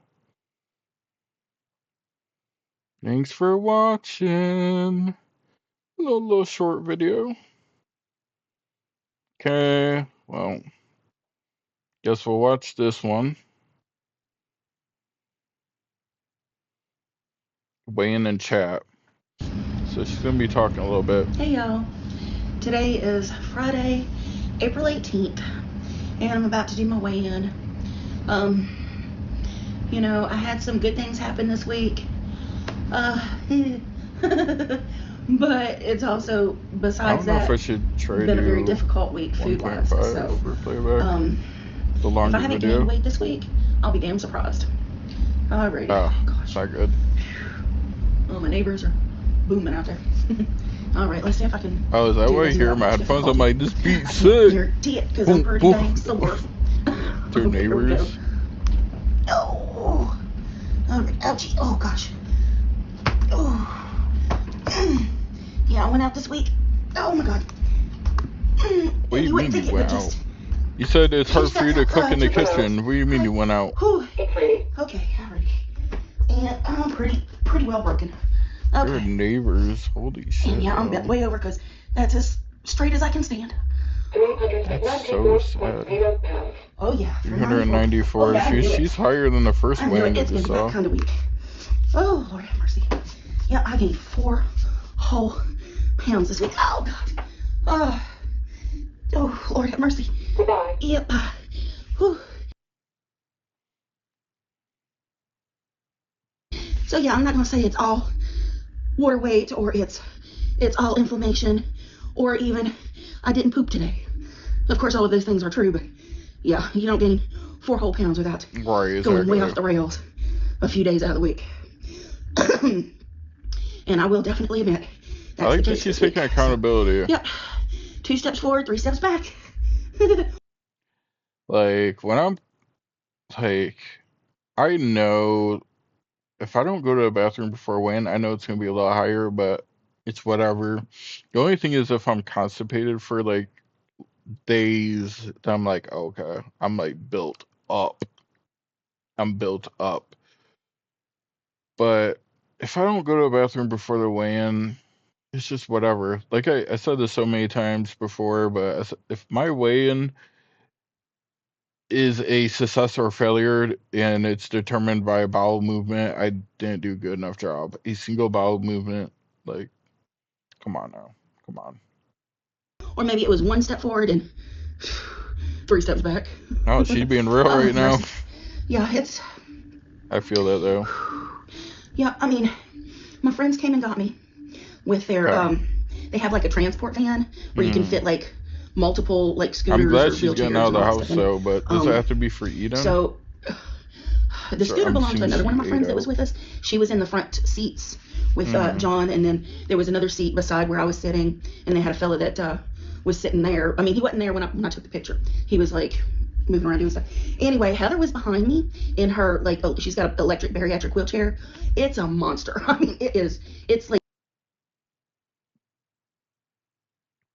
Thanks for watching. A little short video. Okay, well, guess we'll watch this one. Weigh in and chat. So she's gonna be talking a little bit. Hey y'all. Today is Friday, April 18th, and I'm about to do my weigh-in. You know, I had some good things happen this week. But it's also, besides that, I don't know if I should try been a very difficult week food-wise. So, for playback. The longer if I haven't video. gained weight this week, I'll be damn surprised. Alrighty. Oh, gosh. not good. Oh, my neighbors are booming out there. Alright, let's see if I can. Oh, is that why you hear my headphones? I'm like, this beat's sick. Because I'm pretty dang sore. Two neighbors. Oh. Ouchie. Oh, gosh. Oh. Yeah, I went out this week. Oh, my God. What do you mean you went out? You said it's hard for you to cook in the kitchen. What do you mean you went out? Okay, alright. And I'm pretty well broken. Okay. Your neighbors. Holy shit. And yeah, I'm bent way over because that's as straight as I can stand. That's so sad. Oh, yeah. 394. Oh, yeah, she's higher than the first weigh-in that you saw. Kind of weak. Oh, Lord have mercy. Yeah, I gained 4 whole pounds this week. Oh, God. Oh, Lord have mercy. Goodbye. Yep. Whew. So, yeah, I'm not going to say it's all water weight or it's all inflammation or even I didn't poop today. Of course, all of those things are true, but yeah, you don't gain 4 whole pounds without going way off the rails a few days out of the week. And I will definitely admit, I like that she's taking accountability. Yep. 2 steps forward, 3 steps back. Like, when I'm, like, I know if I don't go to the bathroom before weigh-in, I know it's going to be a lot higher, but it's whatever. The only thing is if I'm constipated for, like, days, then I'm like, okay, I'm, like, built up. I'm built up. But if I don't go to the bathroom before the weigh-in, it's just whatever. Like, I said this so many times before, but if my weigh-in is a success or failure and it's determined by a bowel movement, I didn't do a good enough job. A single bowel movement, like, come on now. Come on. Or maybe it was 1 step forward and 3 steps back. Oh, she's being real right now. Yeah, it's... I feel that, though. Yeah, I mean, my friends came and got me with their, they have, like, a transport van where you can fit, like, multiple, like, scooters. I'm glad or she's getting out of the house, though, but does it have to be for Eden? So, the scooter belonged to another one of my friends that was with us. She was in the front seats with John, and then there was another seat beside where I was sitting, and they had a fella that was sitting there. I mean, he wasn't there when I took the picture. He was, like, moving around doing stuff. Anyway, Heather was behind me in her, like, she's got an electric bariatric wheelchair. It's a monster. I mean, it's like...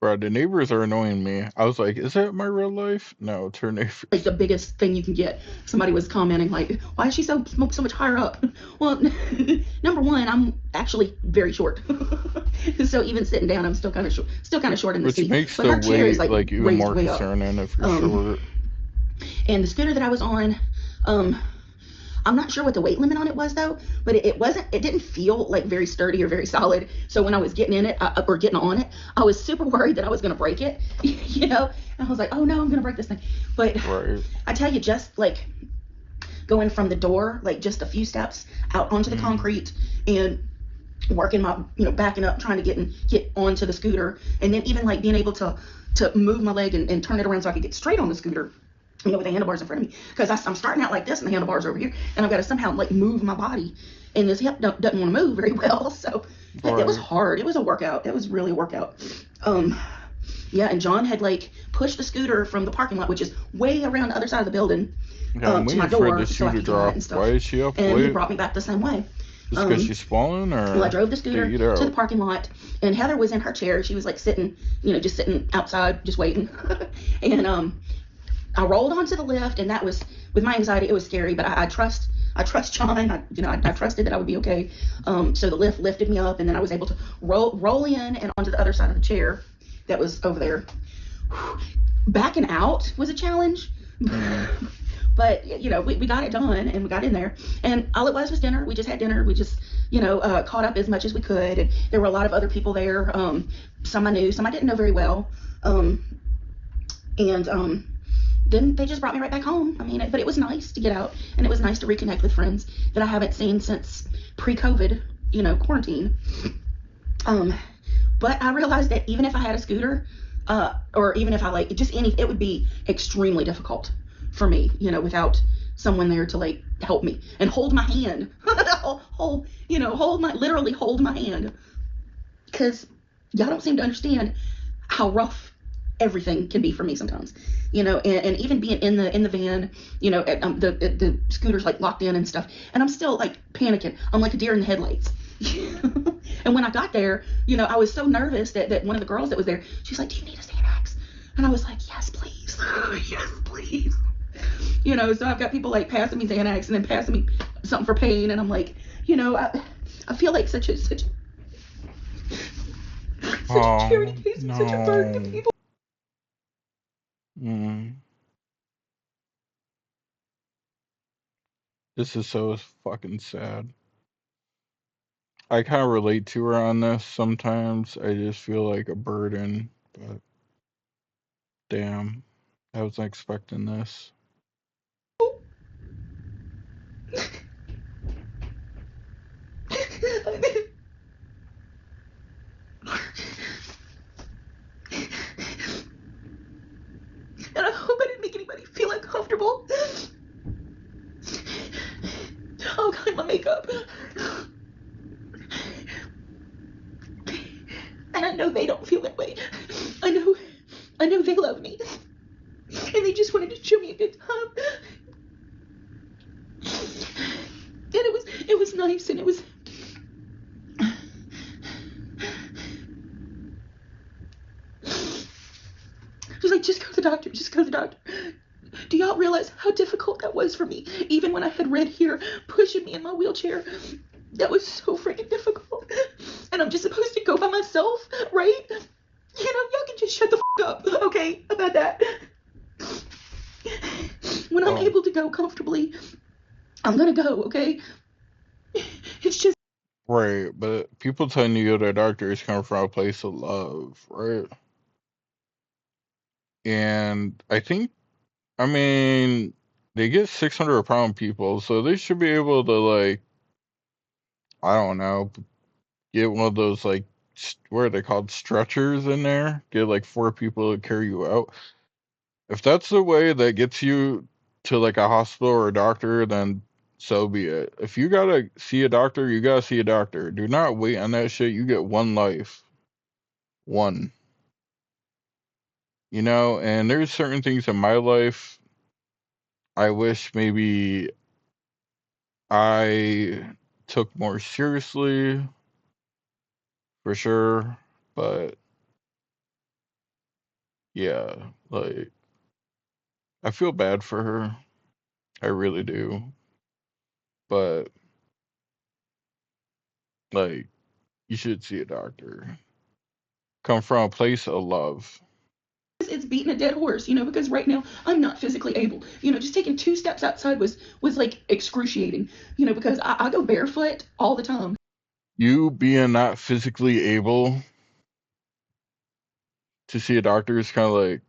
Bro, the neighbors are annoying me. I was like, is that my real life? No, it's her neighbors. Like the biggest thing you can get. Somebody was commenting like, why is she so much higher up? Well, number one, I'm actually very short. So even sitting down, I'm still kind of short in the seat. Which makes the weight like even more concerning if you're short. And the scooter that I was on, I'm not sure what the weight limit on it was though, but it didn't feel like very sturdy or very solid. So when I was getting in it or getting on it, I was super worried that I was going to break it, you know? And I was like, oh no, I'm going to break this thing. But I tell you, just like going from the door, like just a few steps out onto the concrete and working my, backing up, trying to get onto the scooter. And then even like being able to move my leg and turn it around so I could get straight on the scooter. With the handlebars in front of me, because I'm starting out like this and the handlebars over here, and I've got to somehow like move my body, and this hip doesn't want to move very well, so it was hard. It was a workout. It was really a workout. Yeah, and John had like pushed the scooter from the parking lot, which is way around the other side of the building, to my door, so I could get out and stuff. Why is she up and late? he brought me back the same way. Just because she's falling, or? Well, I drove the scooter to the parking lot, and Heather was in her chair. She was like sitting, just sitting outside, just waiting, and I rolled onto the lift, and that was, with my anxiety, it was scary, but I trust John. I trusted that I would be okay. So the lift lifted me up, and then I was able to roll in and onto the other side of the chair that was over there. Backing out was a challenge, but we got it done, and we got in there, and all it was dinner. We just had dinner. We just caught up as much as we could, and there were a lot of other people there. Some I knew, some I didn't know very well, then they just brought me right back home. I mean, but it was nice to get out, and it was nice to reconnect with friends that I haven't seen since pre-COVID, quarantine. But I realized that even if I had a scooter, or even if I it would be extremely difficult for me, without someone there to like help me and hold my hand, literally hold my hand, because y'all don't seem to understand how rough everything can be for me sometimes, and even being in the van, the scooter's like locked in and stuff, and I'm still like panicking. I'm like a deer in the headlights. And when I got there, I was so nervous that one of the girls that was there, she's like, do you need a Xanax? And I was like, yes, please. Yes, please. So I've got people like passing me Xanax and then passing me something for pain, and I'm like, I feel like such a charity case, and such a burden to people. This is so fucking sad. I kind of relate to her on this sometimes. I just feel like a burden, but damn, I wasn't expecting this. And I hope I didn't make anybody feel uncomfortable. Oh God, my makeup. And I know they don't feel that way. I know they love me. And they just wanted to show me a good time. And it was nice, and it was like, just go to the doctor, just go to the doctor. Do y'all realize how difficult that was for me? Even when I had Red here pushing me in my wheelchair, that was so freaking difficult. And I'm just supposed to go by myself, right? Y'all can just shut the up, okay, about that. When I'm able to go comfortably, I'm gonna go, okay? It's just... Right, but people telling you to go to a doctor is coming from a place of love, right? And I think, They get 600-pound people, so they should be able to, like, I don't know, get one of those, like, what are they called, stretchers in there, get like 4 people to carry you out. If that's the way that gets you to like a hospital or a doctor, then so be it. If you gotta see a doctor, you gotta see a doctor. Do not wait on that shit. You get one life. One. You know, and there's certain things in my life I wish maybe I took more seriously, for sure. But yeah, like, I feel bad for her. I really do. But like, you should see a doctor. Come from a place of love. It's beating a dead horse, you know, because right now I'm not physically able. You know, just taking 2 steps outside was like excruciating, you know, because I go barefoot all the time. You being not physically able to see a doctor is kind of like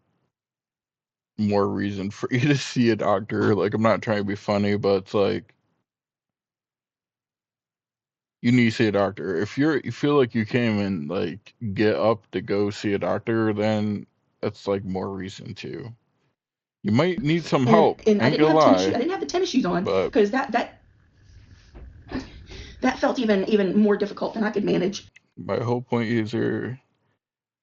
more reason for you to see a doctor. Like, I'm not trying to be funny, but it's like, you need to see a doctor. If you feel like you can't even like get up to go see a doctor, then that's like more reason to. You might need some help. And I Ain't didn't gonna have tennis lie. shoes. I didn't have the tennis shoes on But because that felt even more difficult than I could manage. my whole point is here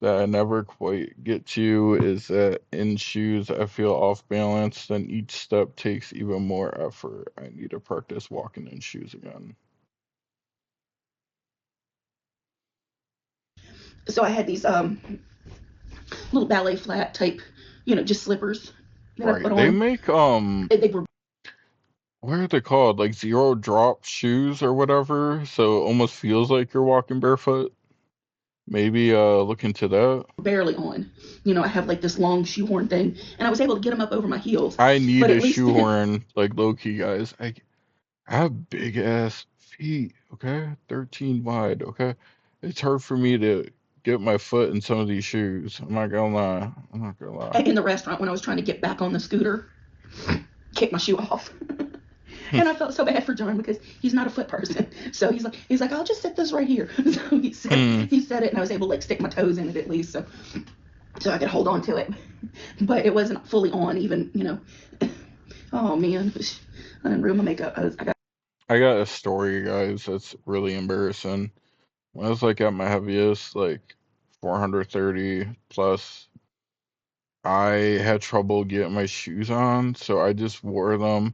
that I never quite get to is that in shoes I feel off balance, then each step takes even more effort. I need to practice walking in shoes again. So I had these little ballet flat type, you know, just slippers that I put on. They make They were, what are they called? Like zero drop shoes or whatever, so it almost feels like you're walking barefoot. Maybe look into that. barely on. You know, I have like this long shoehorn thing, and I was able to get them up over my heels. I need But a at least shoehorn, like low key, guys. I have big ass feet, okay? 13 wide, okay? It's hard for me to get my foot in some of these shoes. I'm not gonna lie. I'm not gonna lie. in the restaurant when I was trying to get back on the scooter, kicked my shoe off. And I felt so bad for John because he's not a foot person. So he's like, I'll just set this right here. So he said it, and I was able to like stick my toes in it at least, so I could hold on to it. But it wasn't fully on even, you know. Oh man, I didn't ruin my makeup. I got a story, guys, that's really embarrassing. When I was like at my heaviest, like 430 plus, I had trouble getting my shoes on, so I just wore them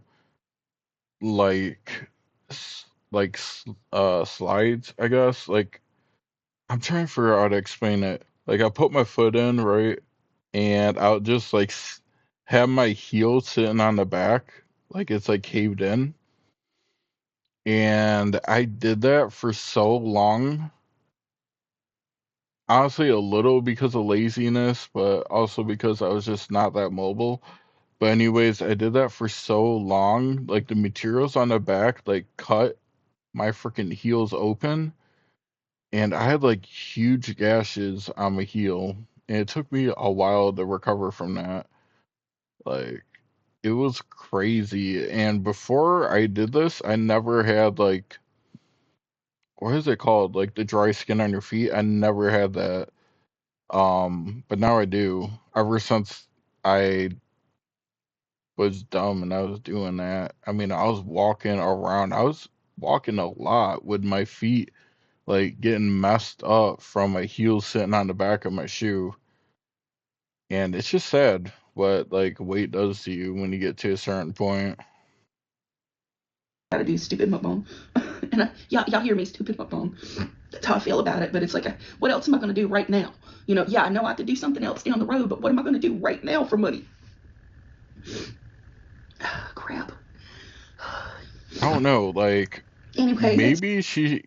like slides, I guess. Like, I'm trying to figure out how to explain it. Like, I put my foot in, right, and I'll just like have my heel sitting on the back, like it's like caved in. And I did that for so long. Honestly, a little because of laziness, but also because I was just not that mobile. But anyways, I did that for so long. Like, the materials on the back like cut my freaking heels open, and I had like huge gashes on my heel, and it took me a while to recover from that. Like, it was crazy. And before I did this, I never had like, what is it called? Like the dry skin on your feet. I never had that. But now I do. Ever since I was dumb and I was doing that. I mean, I was walking around. I was walking a lot with my feet like getting messed up from my heels sitting on the back of my shoe. And it's just sad what like weight does to you when you get to a certain point. Gotta do stupid mukbang. And y'all hear me, stupid mukbang. That's how I feel about it. But it's like, what else am I gonna do right now? You know, yeah, I know I could do something else down the road, but what am I gonna do right now for money? Crap. I don't know, like, anyway, maybe she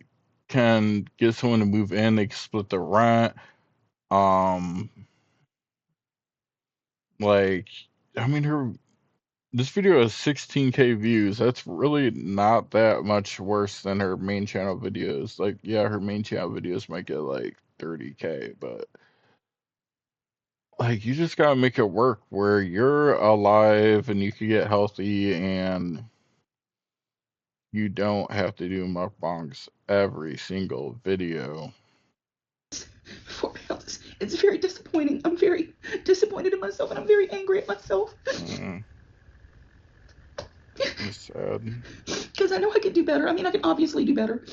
can get someone to move in, they can split the rent. Like, I mean, this video has 16K views. That's really not that much worse than her main channel videos. Like, yeah, her main channel videos might get like 30K, but like, you just gotta make it work where you're alive and you can get healthy and you don't have to do mukbangs every single video. 4 pounds. It's very disappointing. I'm very disappointed in myself, and I'm very angry at myself. It's sad. Because I know I could do better. I mean, I can obviously do better.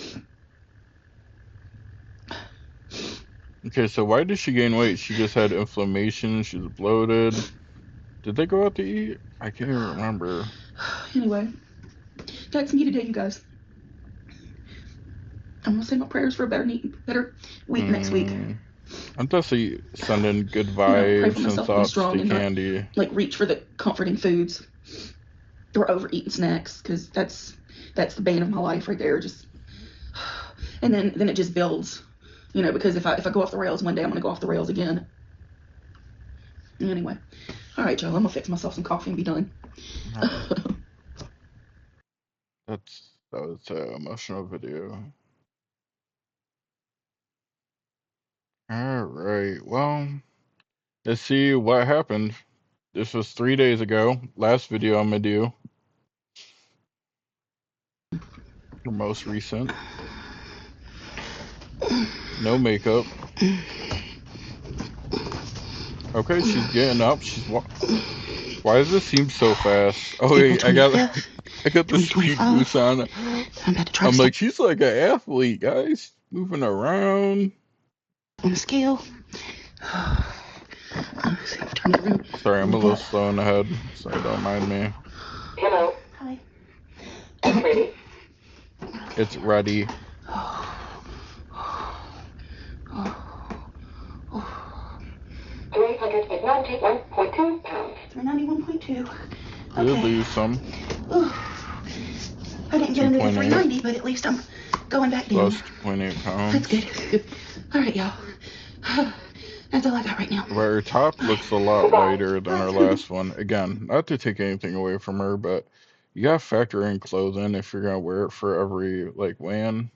Okay, so why did she gain weight? She just had inflammation. She was bloated. Did they go out to eat? I can't even remember. Anyway, that's me today, you guys. I'm gonna say my prayers for a better week next week. I'm definitely sending good vibes and thoughts to Candy. Not, like, reach for the comforting foods or overeating snacks, because that's the bane of my life right there. Just and then it just builds, you know, because if I go off the rails one day, I'm gonna go off the rails again. Anyway, all right, y'all. I'm gonna fix myself some coffee and be done. That was an emotional video. All right, well, let's see what happened. This was 3 days ago. Last video I'm gonna do. The most recent. No makeup. Okay, she's getting up. Why does this seem so fast? Oh wait, I got the speed boost on. I'm like, she's like an athlete, guys, moving around. On the scale. Sorry, I'm a little slow in the head, so don't mind me. Hello. Hi. It's ready. It's ready. 391.2 pounds. 391.2. Okay. You'll lose some. Ooh. I didn't get into the 390, but at least I'm going back down. Plus 2.8 pounds. That's good. All right, y'all. That's all I got right now. But her top looks a lot lighter than her last one. Again, not to take anything away from her, but you gotta factor in clothing if you're gonna wear it for every weigh-in.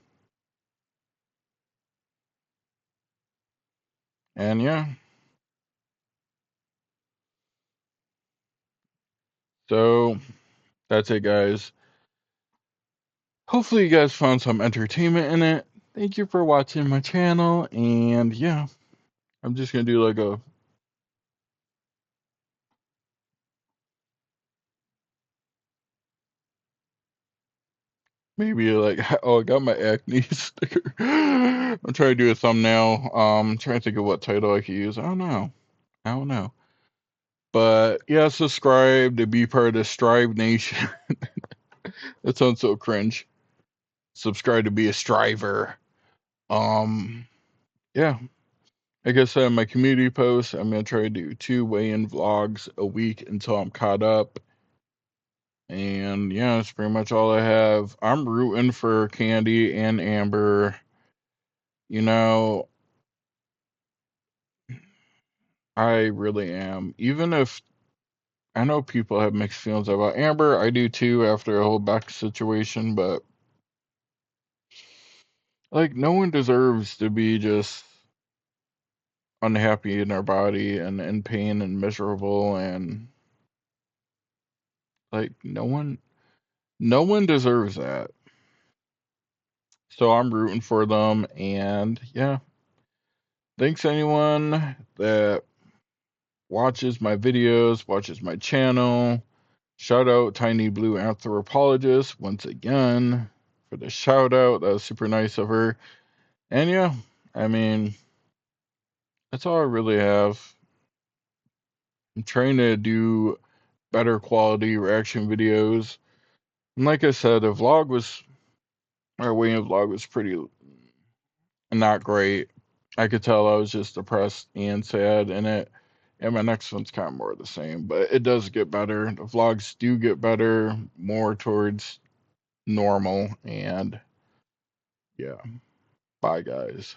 And yeah. So that's it, guys. Hopefully you guys found some entertainment in it. Thank you for watching my channel, and yeah, I'm just gonna do like a maybe oh, I got my acne sticker. I'm trying to do a thumbnail. I'm trying to think of what title I could use. I don't know. But yeah, subscribe to be part of the Strive Nation. That sounds so cringe. Subscribe to be a striver. Yeah. Like I said in my community post, I'm gonna try to do 2 weigh-in vlogs a week until I'm caught up. And yeah, that's pretty much all I have. I'm rooting for Candy and Amber. You know, I really am. Even if I know people have mixed feelings about Amber, I do too after a whole back situation, but no one deserves to be just unhappy in their body and in pain and miserable, and no one deserves that. So I'm rooting for them, and yeah. Thanks anyone that watches my videos, watches my channel. Shout out Tiny Blue Anthropologist once again for the shout out. That was super nice of her. And yeah, I mean, that's all I really have. I'm trying to do better quality reaction videos. And like I said, our weigh-in vlog was pretty not great. I could tell I was just depressed and sad in it. And my next one's kind of more of the same, but it does get better. The vlogs do get better, more towards normal, and yeah. Bye, guys.